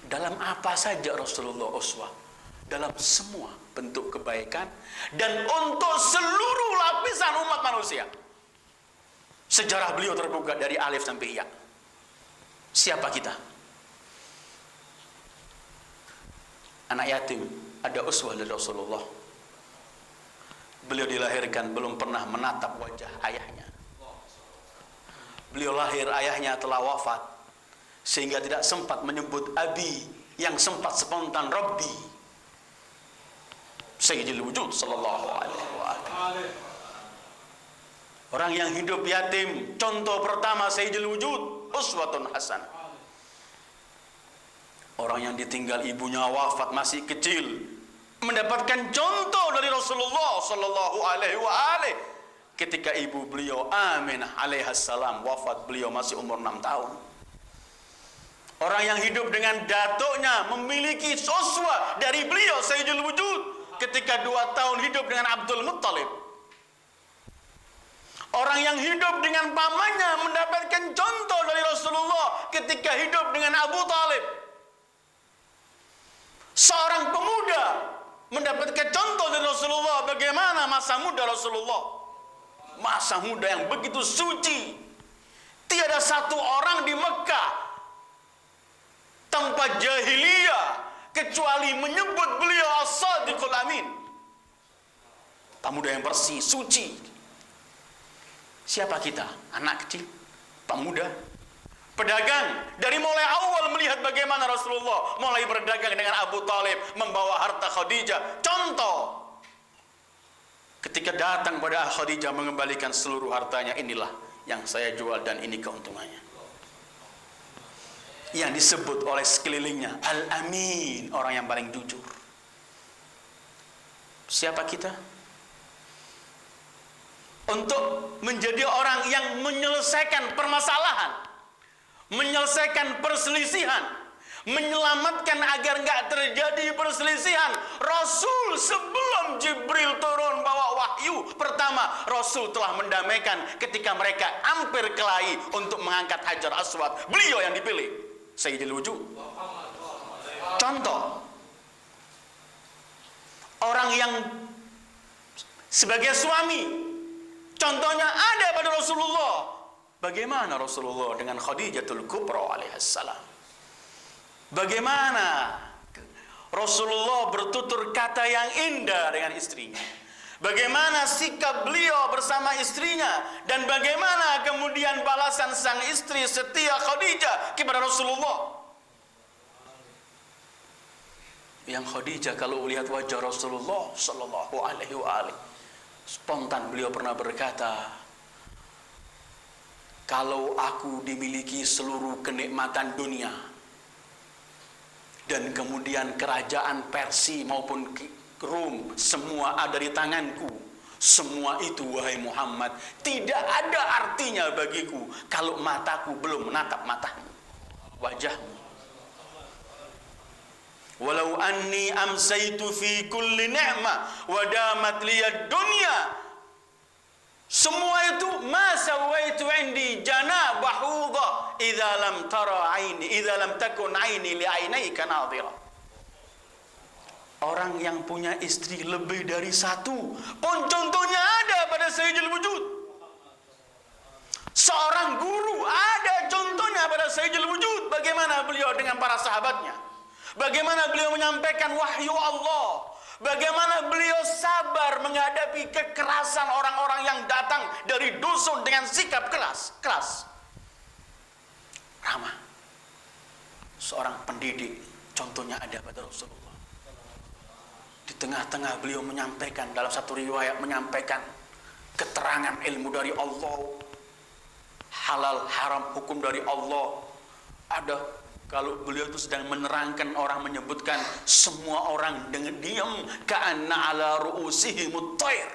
Dalam apa saja Rasulullah uswah? Dalam semua bentuk kebaikan dan untuk seluruh lapisan umat manusia. Sejarah beliau terbuka dari alif sampai ya. Siapa kita? Anak yatim, ada uswah dari Rasulullah. Beliau dilahirkan belum pernah menatap wajah ayahnya. Beliau lahir, ayahnya telah wafat, sehingga tidak sempat menyebut abi, yang sempat spontan Rabbi. Sayyidil Wujud sallallahu alaihi wasallam. Orang yang hidup yatim, contoh pertama Sayyidil Wujud, uswatun hasanah. Orang yang ditinggal ibunya wafat masih kecil, mendapatkan contoh dari Rasulullah sallallahu alaihi wasallam. Ketika ibu beliau Aminah alaihissalam wafat, beliau masih umur 6 tahun. Orang yang hidup dengan datuknya memiliki uswah dari beliau Sayyidul Wujud ketika 2 tahun hidup dengan Abdul Muttalib. Orang yang hidup dengan pamannya mendapatkan contoh dari Rasulullah ketika hidup dengan Abu Talib. Seorang pemuda mendapatkan contoh dari Rasulullah bagaimana masa muda Rasulullah. Masa muda yang begitu suci. Tiada satu orang di Mekah tanpa jahiliyah kecuali menyebut beliau As-Sadiqul Amin. pemuda yang bersih, suci. Siapa kita? Anak kecil, pemuda, pedagang. Dari mulai awal melihat bagaimana Rasulullah mulai berdagang dengan Abu Talib, membawa harta Khadijah. Contoh, ketika datang pada Khadijah mengembalikan seluruh hartanya, inilah yang saya jual dan ini keuntungannya. Yang disebut oleh sekelilingnya Al-Amin, orang yang paling jujur. Siapa kita? Untuk menjadi orang yang menyelesaikan permasalahan, menyelesaikan perselisihan, menyelamatkan agar nggak terjadi perselisihan. Rasul sebelum Jibril turun bawa wahyu pertama, Rasul telah mendamaikan ketika mereka hampir kelahi untuk mengangkat Hajar Aswad. Beliau yang dipilih, Sayyidil Wujud. Contoh, orang yang sebagai suami, contohnya ada pada Rasulullah. Bagaimana Rasulullah dengan Khadijatul Kubra alaihissalam? Bagaimana Rasulullah bertutur kata yang indah dengan istrinya? Bagaimana sikap beliau bersama istrinya? Dan bagaimana kemudian balasan sang istri setia Khadijah kepada Rasulullah? Yang Khadijah kalau lihat wajah Rasulullah sallallahu alaihi wa alihi, spontan beliau pernah berkata, kalau aku dimiliki seluruh kenikmatan dunia dan kemudian kerajaan Persia maupun Rum semua ada di tanganku, semua itu wahai Muhammad tidak ada artinya bagiku kalau mataku belum menatap matamu, wajahmu. Walau anni amsaitu fi kulli ni'mah wa damat liyad dunya, semua itu ma sawaitu indi janah bahudha idza lam tara aini idza lam takun aini li ainaika nadhira. Orang yang punya istri lebih dari satu pun contohnya ada pada Sayyidil Wujud. Seorang guru ada contohnya pada Sayyidil Wujud. Bagaimana beliau dengan para sahabatnya, bagaimana beliau menyampaikan wahyu Allah, bagaimana beliau sabar menghadapi kekerasan orang-orang yang datang dari dusun dengan sikap keras. Ramah. Seorang pendidik contohnya ada pada Rasulullah. Di tengah-tengah beliau menyampaikan, dalam satu riwayat menyampaikan keterangan ilmu dari Allah, halal haram hukum dari Allah. Ada kalau beliau itu sedang menerangkan, orang menyebutkan semua orang dengan diam, ka'anna ala ru'usihimut thair.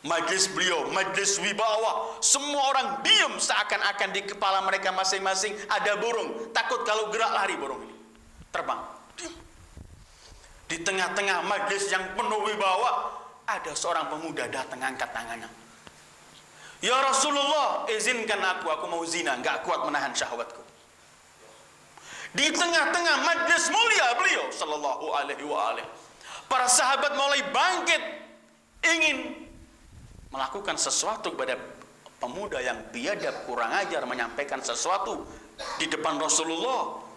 Majlis beliau, majlis wibawa, semua orang diam seakan-akan di kepala mereka masing-masing ada burung. Takut kalau gerak lari burung ini, terbang. Diam. Di tengah-tengah majlis yang penuh wibawa, ada seorang pemuda datang angkat tangannya. Ya Rasulullah, izinkan aku mau zina, enggak kuat menahan syahwatku. Di tengah-tengah majlis mulia beliau sallallahu alaihi wa alihi, para sahabat mulai bangkit ingin melakukan sesuatu kepada pemuda yang biadab, kurang ajar, menyampaikan sesuatu di depan Rasulullah.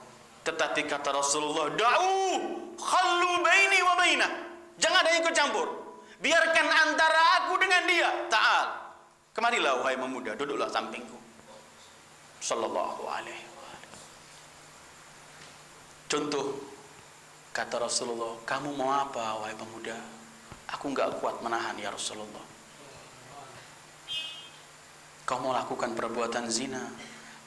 Tetapi kata Rasulullah, da'u khallu baini wa bainah, jangan ada ikut campur, biarkan antara aku dengan dia. Ta'al, kemarilah wahai pemuda, duduklah sampingku. Sallallahu alaihi wa alihi. Contoh, kata Rasulullah, kamu mau apa wahai pemuda? Aku enggak kuat menahan ya Rasulullah. Kau mau lakukan perbuatan zina,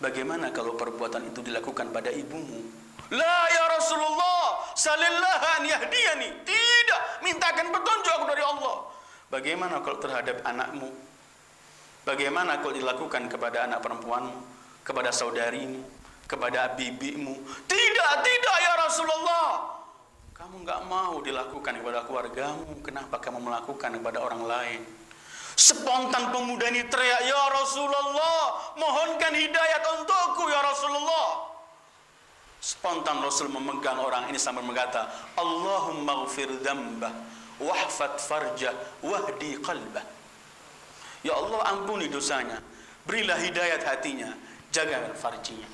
bagaimana kalau perbuatan itu dilakukan pada ibumu? La ya Rasulullah, salillah an yahdiyani. Tidak, mintakan petunjuk aku dari Allah. Bagaimana kalau terhadap anakmu? Bagaimana kalau dilakukan kepada anak perempuanmu, kepada saudarimu, kepada bibimu? Tidak ya Rasulullah. Kamu enggak mau dilakukan kepada keluargamu, kenapa kamu melakukan kepada orang lain? Spontan pemuda ini teriak, ya Rasulullah, mohonkan hidayat untukku ya Rasulullah. Spontan Rasul memegang orang ini sambil berkata, Allahumma ghfir dzambah wahfad farjah wahdi qalbah. Ya Allah, ampuni dosanya, berilah hidayat hatinya, jaga farjinya.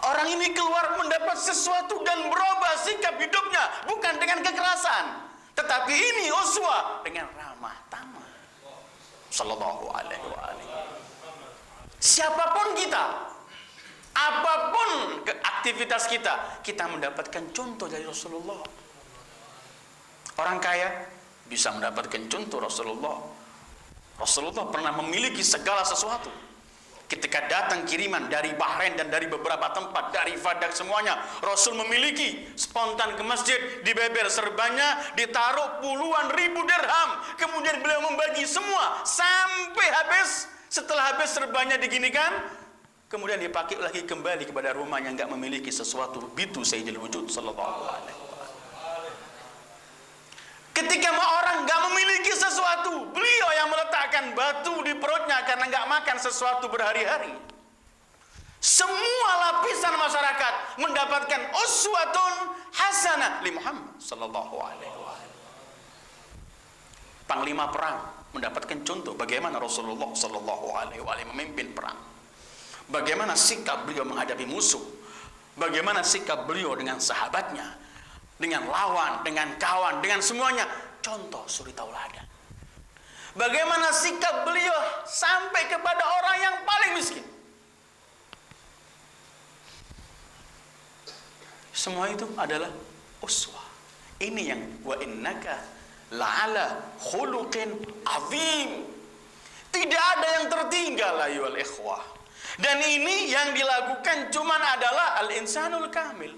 Orang ini keluar mendapat sesuatu dan berubah sikap hidupnya, bukan dengan kekerasan, tetapi tetapi ini uswah dengan ramah tamah. Sallallahu alaihi wa alihi. Siapapun kita, apapun aktivitas kita, kita mendapatkan contoh dari Rasulullah. Orang kaya bisa mendapatkan contoh Rasulullah. Rasulullah pernah memiliki segala sesuatu. Ketika datang kiriman dari Bahrain dan dari beberapa tempat, dari Fadak semuanya, Rasul memiliki, spontan ke masjid, dibeber serbanya, ditaruh puluhan ribu dirham. Kemudian beliau membagi semua sampai habis. Setelah habis serbanya diginikan, kemudian dipakai lagi kembali kepada rumahnya, enggak memiliki sesuatu. Itu Sayyidul Wujud sallallahu alaihi wasallam. Ketika orang enggak memiliki sesuatu, beliau yang meletakkan batu di perutnya karena enggak makan sesuatu berhari-hari. Semua lapisan masyarakat mendapatkan uswatun hasanah li Muhammad sallallahu alaihi wasallam. Panglima perang mendapatkan contoh bagaimana Rasulullah sallallahu alaihi wasallam memimpin perang. Bagaimana sikap beliau menghadapi musuh. Bagaimana sikap beliau dengan sahabatnya, dengan lawan, dengan kawan, dengan semuanya. Contoh suri tauladan. Bagaimana sikap beliau sampai kepada orang yang paling miskin. Semua itu adalah uswah. Ini yang wa innaka la'ala khuluqin azim. Tidak ada yang tertinggal ayyuhal ikhwah. Dan ini yang dilakukan cuman adalah al-insanul kamil.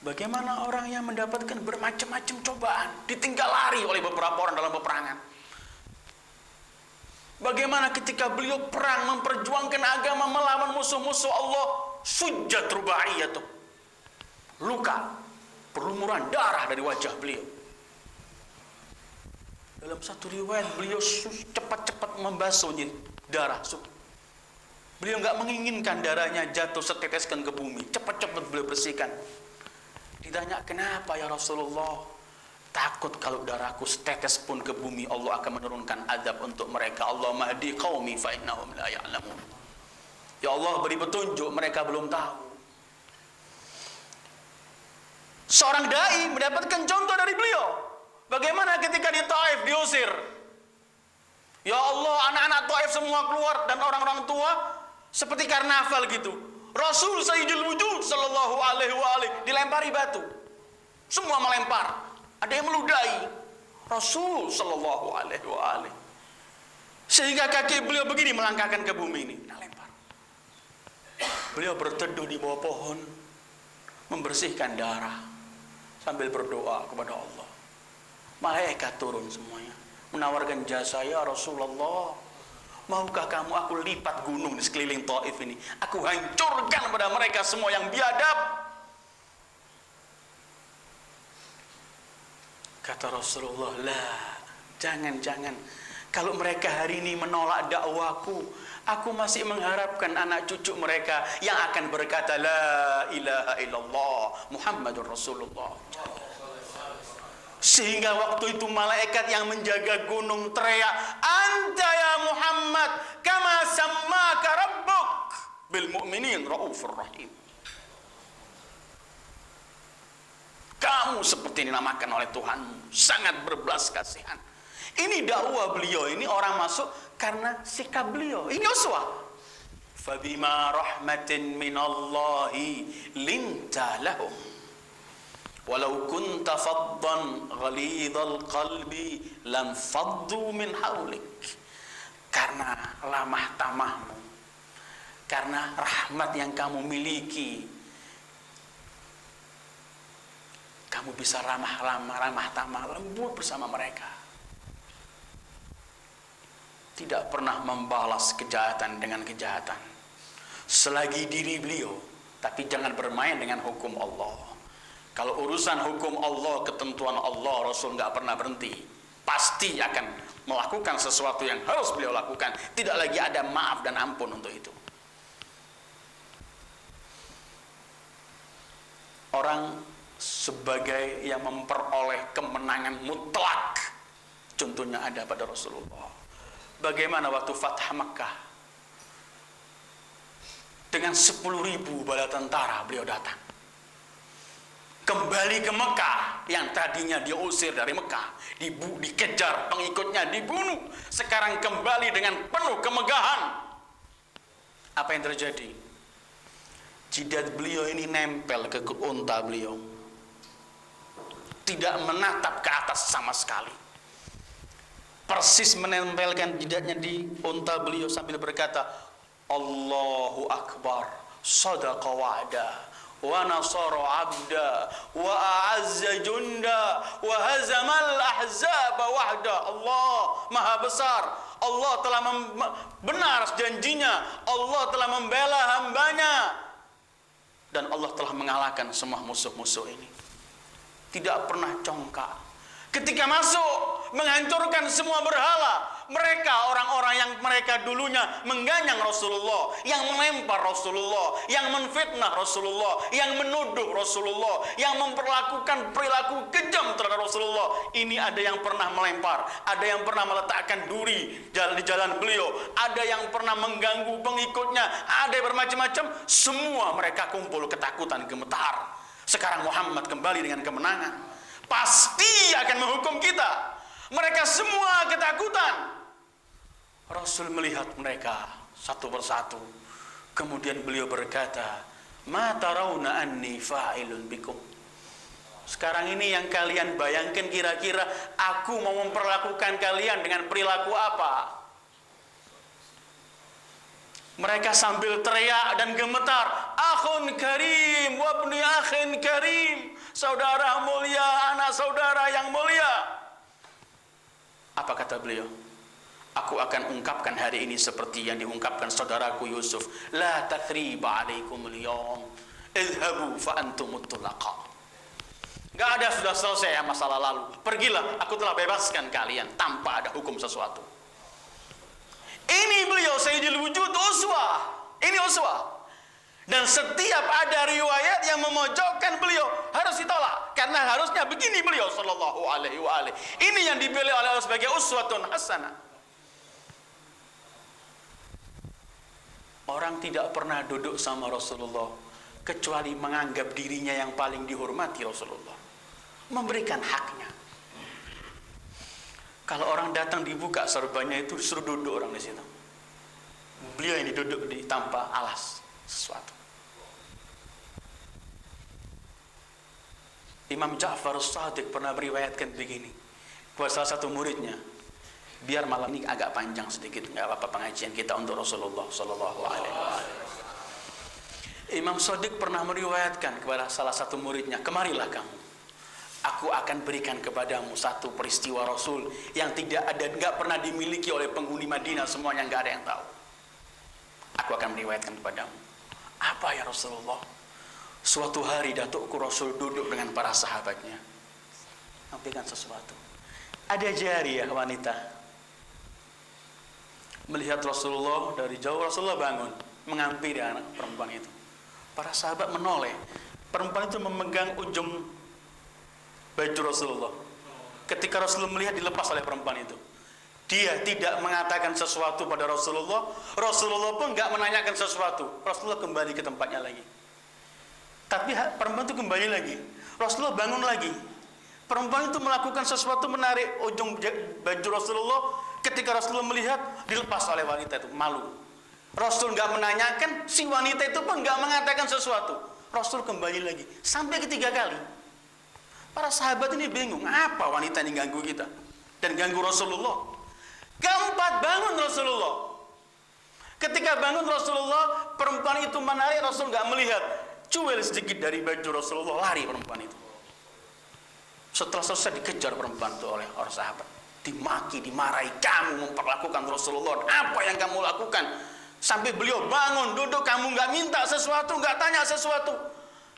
Bagaimana orang yang mendapatkan bermacam-macam cobaan, ditinggal lari oleh beberapa orang dalam peperangan. Bagaimana ketika beliau perang memperjuangkan agama melawan musuh-musuh Allah, sujat rubaiyatuh. Luka, berlumuran darah dari wajah beliau. Dalam satu riwayat beliau cepat-cepat membasuh darah. Beliau enggak menginginkan darahnya jatuh seteteskan ke bumi. Cepat-cepat beliau bersihkan. Ditanya, kenapa ya Rasulullah? Takut kalau darahku setetes pun ke bumi, Allah akan menurunkan azab untuk mereka. Allahumma hdi qaumi fa innahum la ya'lamun. Ya Allah, beri petunjuk, mereka belum tahu. Seorang dai mendapatkan contoh dari beliau. Bagaimana ketika di Taif diusir? Ya Allah, anak-anak Taif semua keluar dan orang-orang tua seperti karnaval gitu. Rasul Sayyidul Wujud sallallahu alaihi wa alihi dilempari batu. Semua melempar. Ada yang meludahi Rasul sallallahu alaihi wa alihi. Sehingga kaki beliau begini melangkahkan ke bumi ini. Lempar. Beliau berteduh di bawah pohon, membersihkan darah sambil berdoa kepada Allah. Malaikat turun semuanya, menawarkan jasa, ya Rasulullah, maukah kamu aku lipat gunung di sekeliling Taif ini? Aku hancurkan pada mereka semua yang biadab. Kata Rasulullah, lah, jangan-jangan. Kalau mereka hari ini menolak dakwaku, aku masih mengharapkan anak cucu mereka yang akan berkata, la ilaha illallah Muhammadur Rasulullah. Sehingga waktu itu malaikat yang menjaga gunung teriak, anta ya Muhammad kama sammaka rabbuk bil mu'minin raufur rahim. Kamu seperti dinamakan oleh Tuhanmu, sangat berbelas kasihan. Ini dakwah beliau, ini orang masuk karena sikap beliau. Ini uswah. Fabima rahmatin minallahi linta lahum. Walau kunta faddan ghalidhal qalbi lam faddu min haulik. Karena ramah tamahmu, karena rahmat yang kamu miliki, kamu bisa ramah tamah, lembut bersama mereka. Tidak pernah membalas kejahatan dengan kejahatan selagi diri beliau. Tapi jangan bermain dengan hukum Allah. Kalau urusan hukum Allah, ketentuan Allah, Rasul nggak pernah berhenti. Pasti akan melakukan sesuatu yang harus beliau lakukan. Tidak lagi ada maaf dan ampun untuk itu. Orang sebagai yang memperoleh kemenangan mutlak, contohnya ada pada Rasulullah. Bagaimana waktu Fath Makkah, dengan 10.000 bala tentara beliau datang. kembali ke Mekah, yang tadinya diusir dari Mekah, dikejar pengikutnya, dibunuh, sekarang kembali dengan penuh kemegahan. Apa yang terjadi? Jidat beliau ini nempel ke unta beliau, tidak menatap ke atas sama sekali, persis menempelkan jidatnya di unta beliau sambil berkata, Allahu Akbar, sadaqa wa'da, wa nasara abda, wa a'azza junda, wa hazamal ahzaba wahda. Allah maha besar, Allah telah benar janjinya, Allah telah membela hambanya, dan Allah telah mengalahkan semua musuh-musuh ini. Tidak pernah congkak. Ketika masuk, menghancurkan semua berhala. Mereka orang-orang yang mereka dulunya mengganyang Rasulullah, yang melempar Rasulullah, yang menfitnah Rasulullah, yang menuduh Rasulullah, yang memperlakukan perilaku kejam terhadap Rasulullah. Ini ada yang pernah melempar, ada yang pernah meletakkan duri di jalan beliau, ada yang pernah mengganggu pengikutnya, ada yang bermacam-macam. Semua mereka kumpul ketakutan, gemetar. Sekarang Muhammad kembali dengan kemenangan, pasti akan menghukum kita. Mereka semua ketakutan. Rasul melihat mereka satu persatu. Kemudian beliau berkata, Ma tarawna anni fa'ilun bikum. Sekarang ini yang kalian bayangkan, kira-kira aku mau memperlakukan kalian dengan perilaku apa? Mereka sambil teriak dan gemetar, Akhun karim, wabni akhin karim, saudara mulia, anak saudara yang mulia. Apa kata beliau? Aku akan ungkapkan hari ini seperti yang diungkapkan saudaraku Yusuf. La tathriba alaikumul yawm, idhabu fa antumut tulaqa. Gak ada, sudah selesai masalah lalu. Pergilah, aku telah bebaskan kalian tanpa ada hukum sesuatu. Ini beliau Sayyidil Wujud, uswah. Ini uswah. Dan setiap ada riwayat yang memojokkan beliau harus ditolak, karena harusnya begini beliau sallallahu alaihi wa alihi. Ini yang dipilih oleh Allah sebagai uswatun hasanah. Orang tidak pernah duduk sama Rasulullah kecuali menganggap dirinya yang paling dihormati Rasulullah, memberikan haknya. Kalau orang datang dibuka serbannya itu, suruh duduk orang di situ. Beliau ini duduk di tanpa alas sesuatu. Imam Ja'far As-Shadiq pernah meriwayatkan begini buat salah satu muridnya, biar malam ini agak panjang sedikit, nggak apa-apa pengajian kita untuk Rasulullah Sallallahu Alaihi Wasallam. Imam Shadiq pernah meriwayatkan kepada salah satu muridnya, kemarilah kamu, aku akan berikan kepadamu satu peristiwa Rasul yang tidak ada, nggak pernah dimiliki oleh penghuni Madinah, semuanya nggak ada yang tahu. Aku akan meriwayatkan kepadamu. Apa ya Rasulullah? Suatu hari datukku Rasul duduk dengan para sahabatnya, sampaikan sesuatu. Ada jariyah wanita melihat Rasulullah dari jauh. Rasulullah bangun, menghampiri anak perempuan itu. Para sahabat menoleh. Perempuan itu memegang ujung baju Rasulullah. Ketika Rasulullah melihat, dilepas oleh perempuan itu. Dia tidak mengatakan sesuatu pada Rasulullah. Rasulullah pun nggak menanyakan sesuatu. Rasulullah kembali ke tempatnya lagi. Tapi perempuan itu kembali lagi. Rasulullah bangun lagi. Perempuan itu melakukan sesuatu, menarik ujung baju Rasulullah. Ketika Rasulullah melihat, dilepas oleh wanita itu, malu. Rasul nggak menanyakan, si wanita itu pun nggak mengatakan sesuatu. Rasul kembali lagi, sampai ketiga kali. Para sahabat ini bingung, apa wanita ini ganggu kita dan ganggu Rasulullah. Keempat, bangun Rasulullah. Ketika bangun Rasulullah, perempuan itu menarik, Rasul nggak melihat. Cuil sedikit dari baju Rasulullah, lari perempuan itu. Setelah selesai, dikejar perempuan itu oleh orang sahabat, dimaki, dimarahi, kamu memperlakukan Rasulullah, apa yang kamu lakukan? Sampai beliau bangun, duduk, kamu nggak minta sesuatu, nggak tanya sesuatu.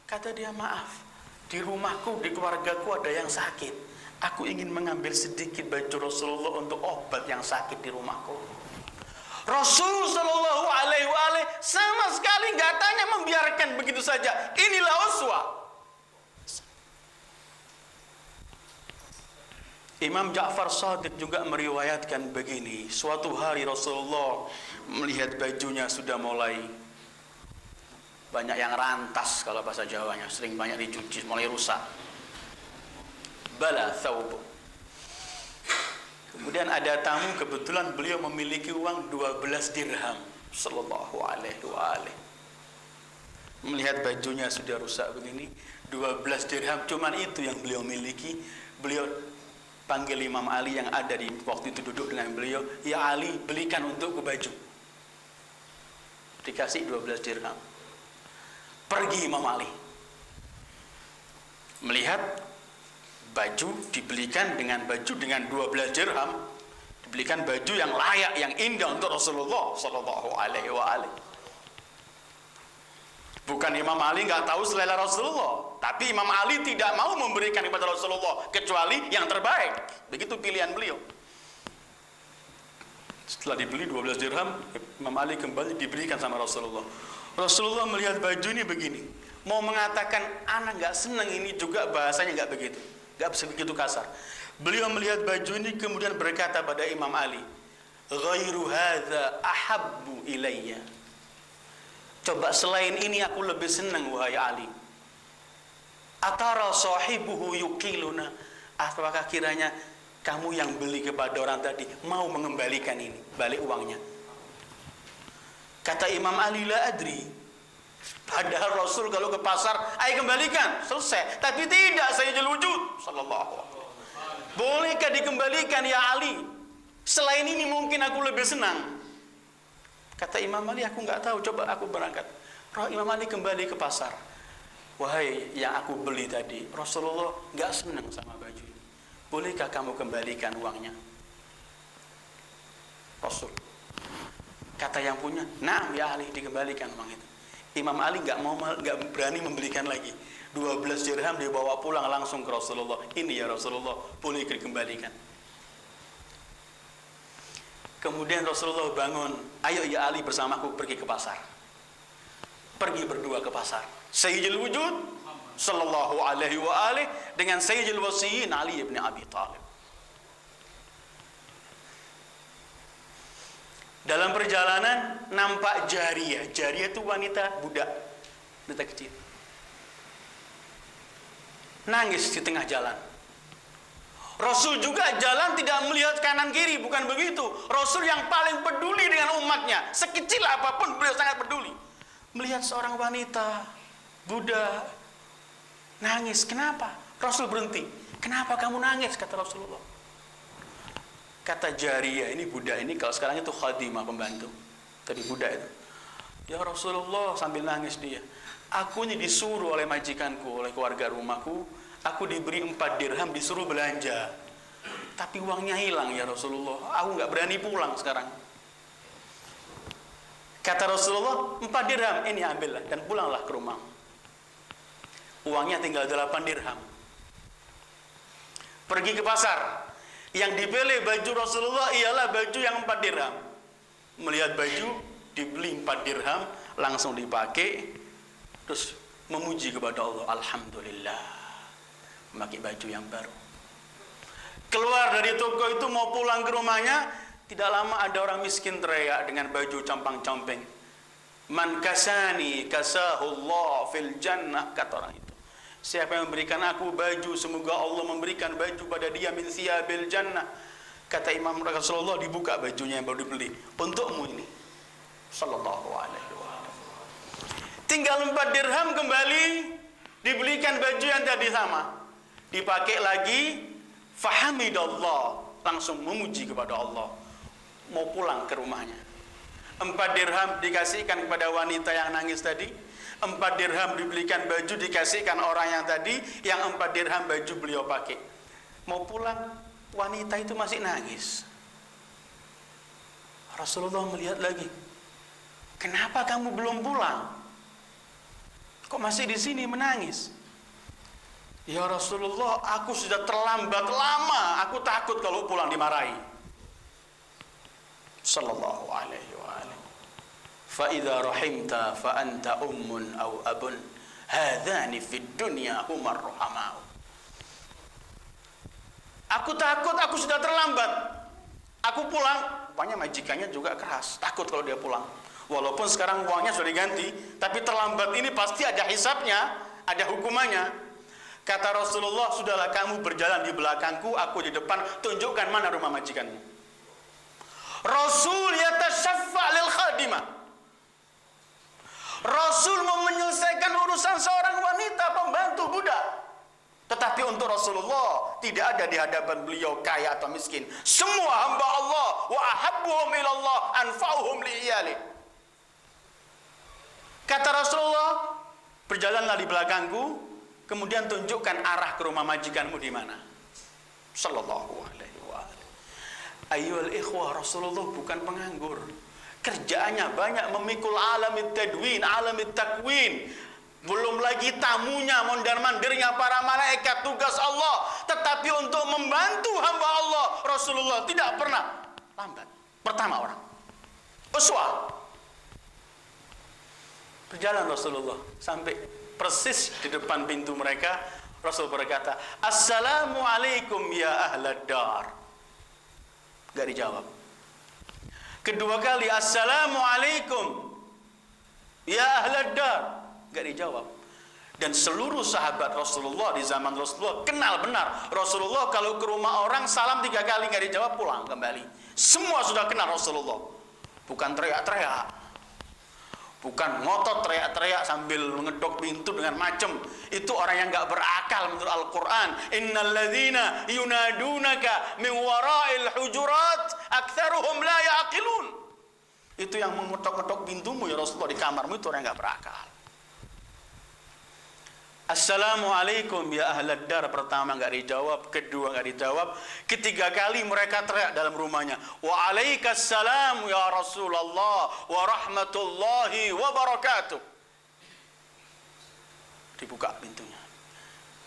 Kata dia, maaf, di rumahku, di keluargaku ada yang sakit. Aku ingin mengambil sedikit baju Rasulullah untuk obat yang sakit di rumahku. Rasul Sallallahu Alaihi Wasallam sama sekali nggak tanya, membiarkan begitu saja. Inilah uswah. Imam Ja'far Shadiq juga meriwayatkan begini. Suatu hari Rasulullah melihat bajunya sudah mulai banyak yang rantas kalau bahasa Jawanya, sering banyak dicuci, mulai rusak. Bala thawbu. Kemudian ada tamu, kebetulan beliau memiliki uang 12 dirham. Sallallahu alaihi wa alihi. Melihat bajunya sudah rusak begini, 12 dirham, cuman itu yang beliau miliki. Beliau panggil Imam Ali yang ada di waktu itu duduk dengan beliau, "Ya Ali, belikan untukku baju." Dikasih 12 dirham. Pergi Imam Ali. Melihat baju dibelikan dengan 12 dirham, dibelikan baju yang layak, yang indah untuk Rasulullah sallallahu alaihi wa alihi. Bukan Imam Ali nggak tahu selera Rasulullah, tapi Imam Ali tidak mau memberikan kepada Rasulullah kecuali yang terbaik. Begitu pilihan beliau. Setelah dibeli 12 dirham, Imam Ali kembali diberikan sama Rasulullah. Rasulullah melihat baju ini begini, mau mengatakan anak nggak senang ini juga bahasanya nggak begitu, nggak begitu kasar. Beliau melihat baju ini kemudian berkata pada Imam Ali, "Ghairu hadza ahabbu ilayya." Coba selain ini aku lebih senang wahai Ali. Atara sahibuhu yuqiluna. Apakah kiranya kamu yang beli kepada orang tadi mau mengembalikan ini, balik uangnya? Kata Imam Ali, la adri. Padahal Rasul kalau ke pasar, ayo kembalikan, selesai. Tapi tidak, Sayyidul Wujud sallallahu alaihi wasallam. Bolehkah dikembalikan ya Ali? Selain ini mungkin aku lebih senang. Kata Imam Ali, aku nggak tahu, coba aku berangkat. Imam Ali kembali ke pasar. Wahai yang aku beli tadi, Rasulullah nggak senang sama baju ini. Bolehkah kamu kembalikan uangnya? Rasul. Kata yang punya, nah ya Ali, dikembalikan uang itu. Imam Ali nggak berani membelikan lagi. 12 dirham dibawa pulang langsung ke Rasulullah. Ini ya Rasulullah, boleh dikembalikan. Kemudian Rasulullah bangun, ayo ya Ali bersamaku pergi ke pasar. Pergi berdua ke pasar. Sayyidul Wujud sallallahu alaihi wa alihi dengan Sayyidul Wasiyin Ali ibn Abi Thalib. Dalam perjalanan nampak jariyah. Jariyah itu wanita budak, wanita kecil. Nangis di tengah jalan. Rasul juga jalan tidak melihat kanan kiri, bukan begitu. Rasul yang paling peduli dengan umatnya, sekecil apapun beliau sangat peduli. Melihat seorang wanita budak nangis, kenapa? Rasul berhenti. Kenapa kamu nangis? Kata Rasulullah. Kata jariyah ini, budak ini, kalau sekarang itu khadimah, pembantu. Tadi budak itu. Ya Rasulullah, sambil nangis dia. Aku ini disuruh oleh majikanku, oleh keluarga rumahku. Aku diberi 4 dirham, disuruh belanja. Tapi uangnya hilang ya Rasulullah. Aku nggak berani pulang sekarang. Kata Rasulullah, 4 dirham, ini ambillah dan pulanglah ke rumah. Uangnya tinggal 8 dirham. Pergi ke pasar. Yang dipilih baju Rasulullah ialah baju yang 4 dirham. Melihat baju, dibeli 4 dirham, langsung dipakai, terus memuji kepada Allah. Alhamdulillah. Memakai baju yang baru. Keluar dari toko itu mau pulang ke rumahnya, tidak lama ada orang miskin teriak dengan baju compang-compeng. Man kasani kasahullah fil jannah, kata orang itu. Siapa yang memberikan aku baju, semoga Allah memberikan baju pada dia min thiyabil jannah. Kata Imam Rasulullah, dibuka bajunya yang baru dibeli. Untukmu ini. Sallallahu alaihi wasallam. Tinggal 4 dirham kembali, dibelikan baju yang tadi sama. Dipakai lagi, fahamidallah, langsung memuji kepada Allah. Mau pulang ke rumahnya. 4 dirham dikasihkan kepada wanita yang nangis tadi. 4 dirham dibelikan baju dikasihkan orang yang tadi, yang 4 dirham baju beliau pakai. Mau pulang, wanita itu masih nangis. Rasulullah melihat lagi. Kenapa kamu belum pulang? Kok masih di sini menangis? Ya Rasulullah, aku sudah terlambat lama. Aku takut kalau pulang dimarahi. Sallallahu alaihi wa alihi. Fa idza rahimta fa anta ummun aw abun. Hadzani fid dunya humar rahamau. Aku takut, aku sudah terlambat. Aku pulang, rupanya majikannya juga keras. Takut kalau dia pulang. Walaupun sekarang uangnya sudah diganti, tapi terlambat ini pasti ada hisabnya, ada hukumannya. Kata Rasulullah, sudahlah kamu berjalan di belakangku, aku di depan, tunjukkan mana rumah majikanmu. Rasul yatasyaffa' lil khadimah. Rasul mau menyelesaikan urusan seorang wanita pembantu budak. Tetapi untuk Rasulullah tidak ada di hadapan beliau kaya atau miskin. Semua hamba Allah, wa ahabbuhum ilallah anfa'uhum li'iyali. Kata Rasulullah, berjalanlah di belakangku, kemudian tunjukkan arah ke rumah majikanmu di mana. Sallallahu alaihi wa alihi. Ayyuhal ikhwah, Rasulullah bukan penganggur. Kerjaannya banyak memikul alamit tadwin, alamit takwin. Belum lagi tamunya, mondar-mandirnya para malaikat, tugas Allah. Tetapi untuk membantu hamba Allah, Rasulullah tidak pernah lambat. Pertama orang. Uswah. Berjalan Rasulullah sampai persis di depan pintu mereka. Rasul berkata, Assalamualaikum ya ahlad dar. Gak dijawab. Kedua kali, Assalamualaikum ya ahlad dar. Gak dijawab. Dan seluruh sahabat Rasulullah di zaman Rasulullah kenal benar Rasulullah kalau ke rumah orang salam 3 kali gak dijawab, pulang kembali. Semua sudah kenal Rasulullah. Bukan teriak-teriak, bukan ngotot teriak-teriak sambil mengedok pintu dengan macem. Itu orang yang gak berakal menurut Al-Quran. Innal ladzina yunadunaka min wara'il hujurat aktsaruhum la ya'qilun. Itu yang mengetok-ketok pintumu ya Rasulullah di kamarmu, itu orang yang gak berakal. Assalamualaikum ya ahlad dar. Pertama enggak dijawab, kedua enggak dijawab, ketiga kali mereka teriak dalam rumahnya, Waalaikumsalam ya Rasulullah wa rahmatullahi wa barakatuh. Dibuka pintunya.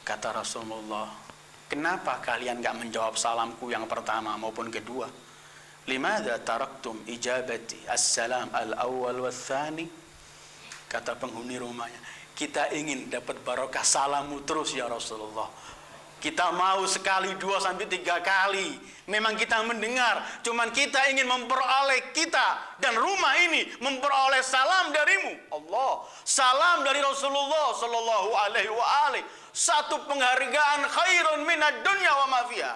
Kata Rasulullah, kenapa kalian enggak menjawab salamku yang pertama maupun kedua? Limadza taraktum ijabati assalam al-awwal wa tsani? Kata penghuni rumahnya, kita ingin dapat barokah salamu terus ya Rasulullah. Kita mau sekali, 2 sampai 3 kali. Memang kita mendengar, cuman kita ingin memperoleh kita dan rumah ini memperoleh salam darimu. Allah, salam dari Rasulullah sallallahu alaihi wa alihi. Satu penghargaan khairun minad dunya wa ma fiha.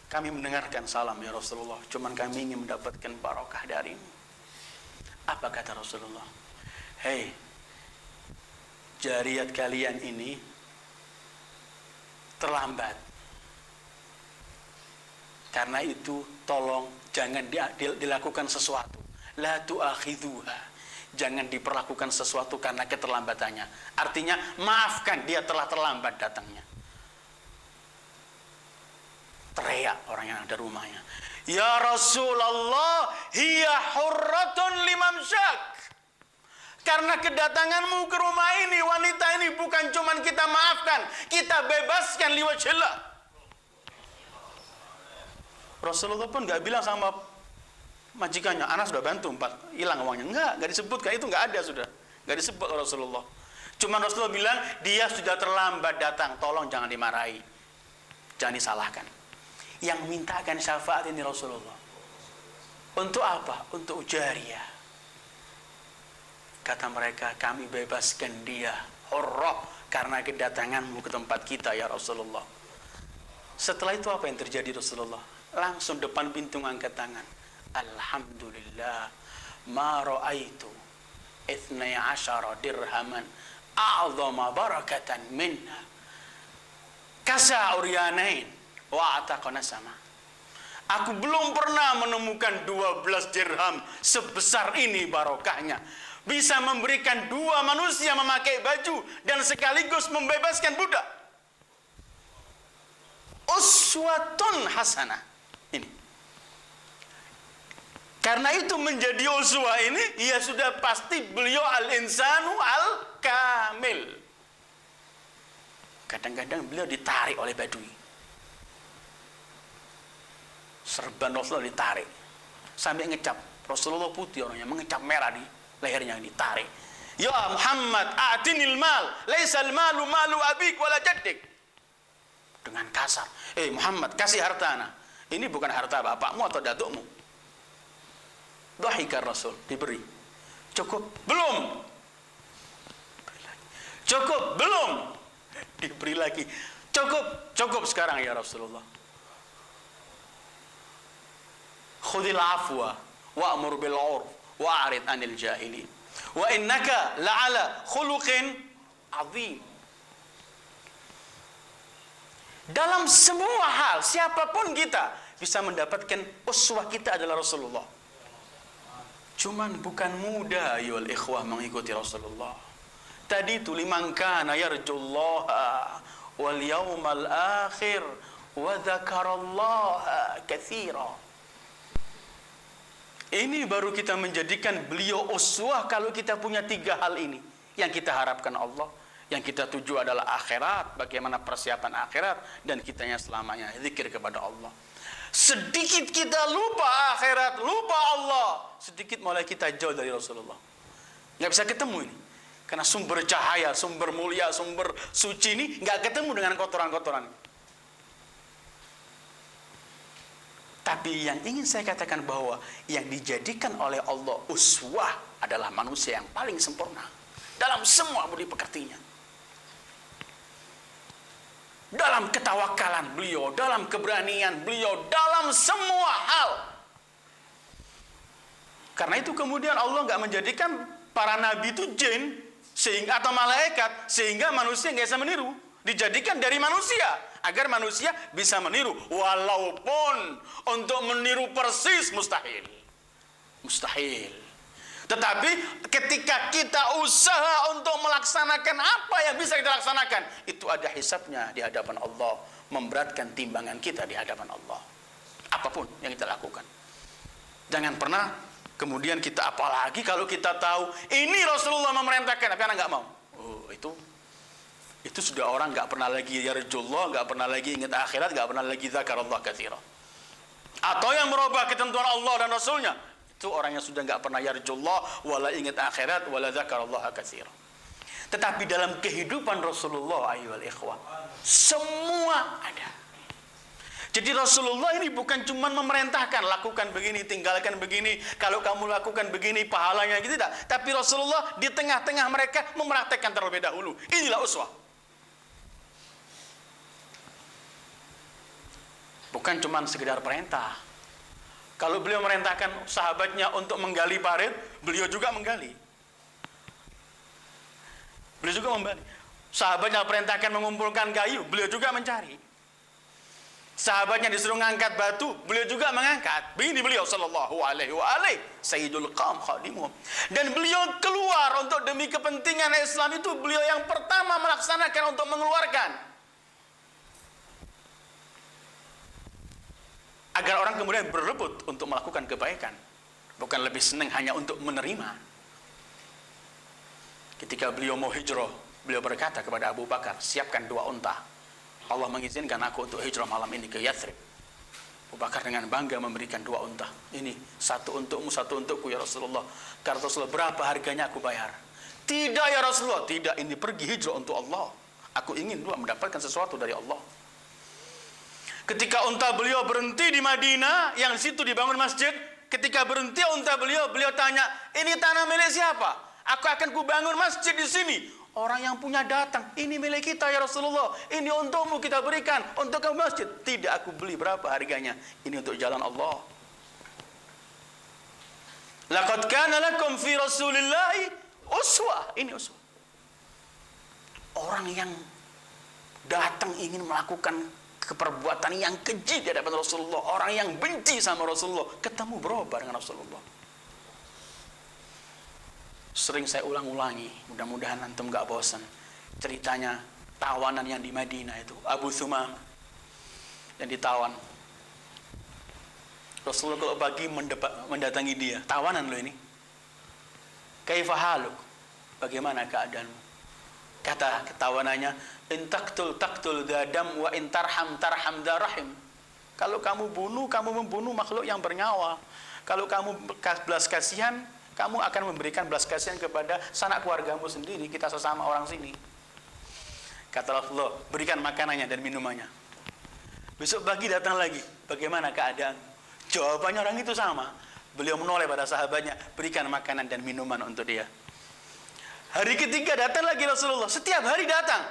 Kami mendengarkan salam ya Rasulullah, cuman kami ingin mendapatkan barokah darimu. Apa kata Rasulullah? Hei, jariyat kalian ini terlambat. Karena itu tolong jangan dilakukan sesuatu. La tu'akhidhuha. Jangan diperlakukan sesuatu karena keterlambatannya. Artinya maafkan dia telah terlambat datangnya. Teriak orang yang ada rumahnya. Ya Rasulullah, hiya hurratun limamsyak. Karena kedatanganmu ke rumah ini, wanita ini bukan cuman kita maafkan, kita bebaskan liwajhillah. Rasulullah pun gak bilang sama majikannya, Anas sudah bantu 4, hilang uangnya. Enggak disebutkan, itu enggak ada sudah. Enggak disebut Rasulullah. Cuman Rasulullah bilang, dia sudah terlambat datang, tolong jangan dimarahi. Jangan disalahkan. Yang mintakan syafaat ini Rasulullah. Untuk apa? Untuk jariyah. Kata mereka, kami bebaskan dia hurrah karena kedatanganmu ke tempat kita ya Rasulullah. Setelah itu apa yang terjadi Rasulullah? Langsung depan pintu angkat tangan. Alhamdulillah ma ra'aitu 12 dirhaman a'zama barakatan minna kasa uryanain wa ataqana sama. Aku belum pernah menemukan 12 dirham sebesar ini barokahnya. Bisa memberikan 2 manusia memakai baju dan sekaligus membebaskan budak. Uswatun hasanah. Ini. Karena itu menjadi uswah ini, ya sudah pasti beliau al-insanu al-kamil. Kadang-kadang beliau ditarik oleh badui. Serban Rasulullah ditarik sampai ngecap. Rasulullah putih orangnya, mengecap merah di lehernya, ditarik. Ya Muhammad, a'tinil mal, laisal malu malu abik wala jaddik. Dengan kasar, Muhammad, kasih harta anak. Ini bukan harta bapakmu atau datukmu. Dhahika Rasul, diberi. Cukup? Belum. Cukup? Belum. Diberi lagi. Cukup? Cukup sekarang ya Rasulullah. Khudil afwa wa'mur bil 'urf wa'rid 'anil jahilin. Wa innaka la'ala khuluqin 'azim. Dalam semua hal, siapapun kita bisa mendapatkan uswah, kita adalah Rasulullah. Cuman bukan mudah ayyuhal ikhwah mengikuti Rasulullah. Tadi itu liman kana yarjullaha wal yawmal akhir wa dzakarallaha katsira. Ini baru kita menjadikan beliau uswah kalau kita punya 3 hal ini. Yang kita harapkan Allah, yang kita tuju adalah akhirat, bagaimana persiapan akhirat, dan kitanya selamanya zikir kepada Allah. Sedikit kita lupa akhirat, lupa Allah, sedikit mulai kita jauh dari Rasulullah. Nggak bisa ketemu ini. Karena sumber cahaya, sumber mulia, sumber suci ini nggak ketemu dengan kotoran-kotoran. Tapi yang ingin saya katakan bahwa yang dijadikan oleh Allah uswah adalah manusia yang paling sempurna dalam semua budi pekertinya. Dalam ketawakalan beliau, dalam keberanian beliau, dalam semua hal. Karena itu kemudian Allah nggak menjadikan para nabi itu jin sehingga atau malaikat sehingga manusia nggak bisa meniru. Dijadikan dari manusia agar manusia bisa meniru, walaupun untuk meniru persis mustahil. Mustahil. Tetapi ketika kita usaha untuk melaksanakan apa yang bisa kita laksanakan, itu ada hisabnya di hadapan Allah, memberatkan timbangan kita di hadapan Allah. Apapun yang kita lakukan. Jangan pernah kemudian kita, apalagi kalau kita tahu ini Rasulullah memerintahkan tapi anak nggak mau. Oh, itu sudah orang nggak pernah lagi yarjullah, nggak pernah lagi ingat akhirat, nggak pernah lagi zakarallah katsira. Atau yang merubah ketentuan Allah dan Rasulnya, itu orang yang sudah nggak pernah yarjullah, wala ingat akhirat, wala zakarallah katsira. Tetapi dalam kehidupan Rasulullah ayyuhal ikhwah, semua ada. Jadi Rasulullah ini bukan cuma memerintahkan lakukan begini, tinggalkan begini, kalau kamu lakukan begini pahalanya gitu, tidak. Tapi Rasulullah di tengah-tengah mereka mempraktekkan terlebih dahulu. Inilah uswah. Bukan cuma sekedar perintah. Kalau beliau merintahkan sahabatnya untuk menggali parit, beliau juga menggali. Beliau juga menggali. Sahabatnya perintahkan mengumpulkan kayu, beliau juga mencari. Sahabatnya disuruh mengangkat batu, beliau juga mengangkat. Begini beliau sallallahu alaihi wa alihi sayyidul qaum khadimuhum. Dan beliau keluar untuk demi kepentingan Islam itu, beliau yang pertama melaksanakan untuk mengeluarkan. Agar orang kemudian berebut untuk melakukan kebaikan, bukan lebih senang hanya untuk menerima. Ketika beliau mau hijrah, beliau berkata kepada Abu Bakar, siapkan 2 unta. Allah mengizinkan aku untuk hijrah malam ini ke Yathrib. Abu Bakar dengan bangga memberikan 2 unta. Ini 1 untukmu, 1 untukku ya Rasulullah. Kata Rasulullah, berapa harganya aku bayar? Tidak ya Rasulullah, tidak, ini pergi hijrah untuk Allah. Aku ingin mendapatkan sesuatu dari Allah. Ketika unta beliau berhenti di Madinah, yang di situ dibangun masjid, ketika berhenti unta beliau, beliau tanya, ini tanah milik siapa? Aku akan kubangun masjid di sini. Orang yang punya datang, ini milik kita ya Rasulullah, ini untukmu kita berikan, untuk ke masjid. Tidak, aku beli, berapa harganya? Ini untuk jalan Allah. Laqad kana lakum fi Rasulillahi uswah. Ini uswah. Orang yang datang ingin melakukan keperbuatan yang keji di hadapan Rasulullah, orang yang benci sama Rasulullah, ketemu berubah dengan Rasulullah. Sering saya ulang-ulangi, mudah-mudahan antum gak bosan. Ceritanya tawanan yang di Madinah itu, Abu Thumamah yang ditawan. Rasulullah kalau pagi mendatangi dia, tawanan lo ini. Kaifa haluk? Bagaimana keadaanmu? Kata ketawanannya, in taqtul dadam wa in tarham darahim. Kalau kamu bunuh, kamu membunuh makhluk yang bernyawa. Kalau kamu belas kasihan, kamu akan memberikan belas kasihan kepada sanak keluargamu sendiri. Kita sesama orang sini. Kata Rasulullah, berikan makanannya dan minumannya. Besok pagi datang lagi, bagaimana keadaan? Jawabannya orang itu sama. Beliau menoleh pada sahabatnya, berikan makanan dan minuman untuk dia. Hari ketiga datang lagi Rasulullah, setiap hari datang.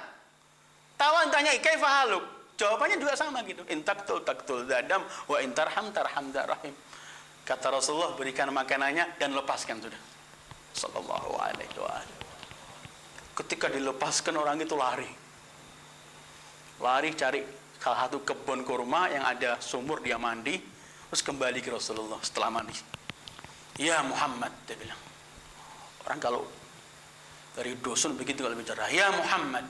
Tawan tanya, kaifa haluk? Jawabannya juga sama gitu. In taktul taktul dadam wa in tarham tarham darahim. Kata Rasulullah, berikan makanannya dan lepaskan sudah. Sallallahu alaihi wasallam. Ketika dilepaskan orang itu lari. Lari cari salah satu kebun kurma yang ada sumur, dia mandi, terus kembali ke Rasulullah setelah mandi. Ya Muhammad, dia bilang. Orang kalau dari dusun begitu kalau bicara, ya Muhammad,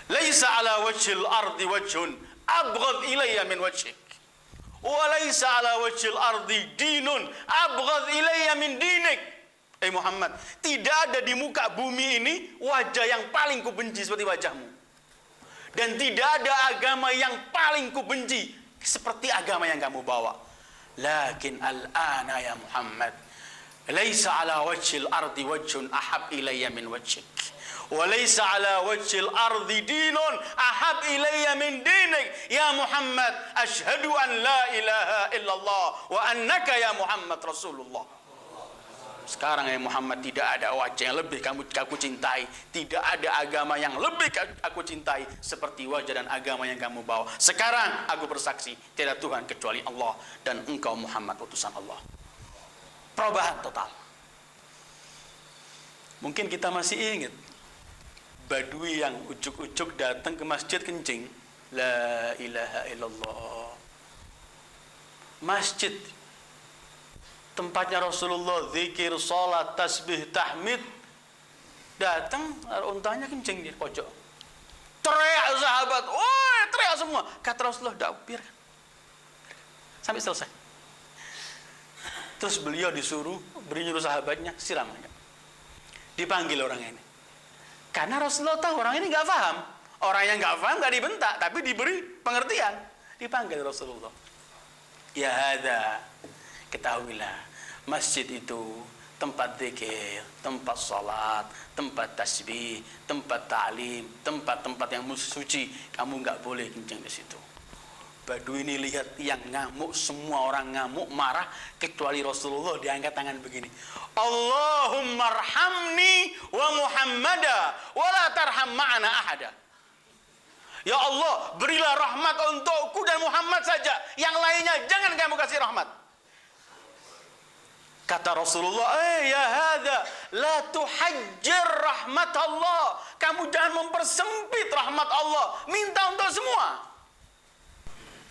laisa ala wajhil ardi wajhun abghad ilayya min wajhik. Wa laisa ala wajhil ardi dinun abghad ilayya min dinik. Muhammad, tidak ada di muka bumi ini wajah yang paling kubenci seperti wajahmu. Dan tidak ada agama yang paling kubenci seperti agama yang kamu bawa. Lakin al-ana ya Muhammad, laisa ala wajhil ardi wajhun ahab ilayya min wajhik. Wa laisa ala wajhil ardi dinun ahab ilayya min dinik. Ya Muhammad, asyhadu an la ilaha illallah wa annaka ya Muhammad Rasulullah. Sekarang ya Muhammad, tidak ada wajah yang lebih aku cintai, tidak ada agama yang lebih aku cintai seperti wajah dan agama yang kamu bawa. Sekarang aku bersaksi, tidak Tuhan kecuali Allah dan engkau Muhammad utusan Allah. Perubahan total. Mungkin kita masih ingat Badui yang ujuk-ujuk datang ke masjid kencing, la ilaha illallah. Masjid tempatnya Rasulullah, zikir, salat, tasbih, tahmid. Datang, untanya kencing di pojok. Teriak sahabat, woi, teriak semua. Kata Rasulullah, dah biarkan. Sampai selesai. Terus beliau nyuruh sahabatnya, siram aja. Dipanggil orang ini. Karena Rasulullah tahu orang ini nggak paham. Orang yang nggak paham nggak dibentak, tapi diberi pengertian. Dipanggil Rasulullah. Ya hadza, ketahuilah, masjid itu tempat zikir, tempat salat, tempat tasbih, tempat ta'lim, tempat-tempat yang suci. Kamu nggak boleh kencing di situ. Badui ini lihat yang ngamuk, semua orang ngamuk, marah, kecuali Rasulullah diangkat tangan begini. Allahumma arhamni wa Muhammada wa la tarham ma'ana ahada. Ya Allah, berilah rahmat untukku dan Muhammad saja. Yang lainnya jangan kamu kasih rahmat. Kata Rasulullah, ya hadza la tuhajjir rahmat Allah. Kamu jangan mempersempit rahmat Allah. Minta untuk semua.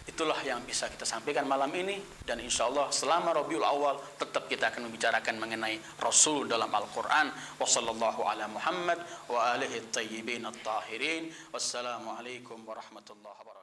Itulah yang bisa kita sampaikan malam ini, dan insya Allah selama Rabiul Awal tetap kita akan membicarakan mengenai Rasul dalam Al-Quran. Wassallallahu ala Muhammad wa alihi at-tayyibin at-tahirin. Wassalamualaikum warahmatullahi wabarakatuh.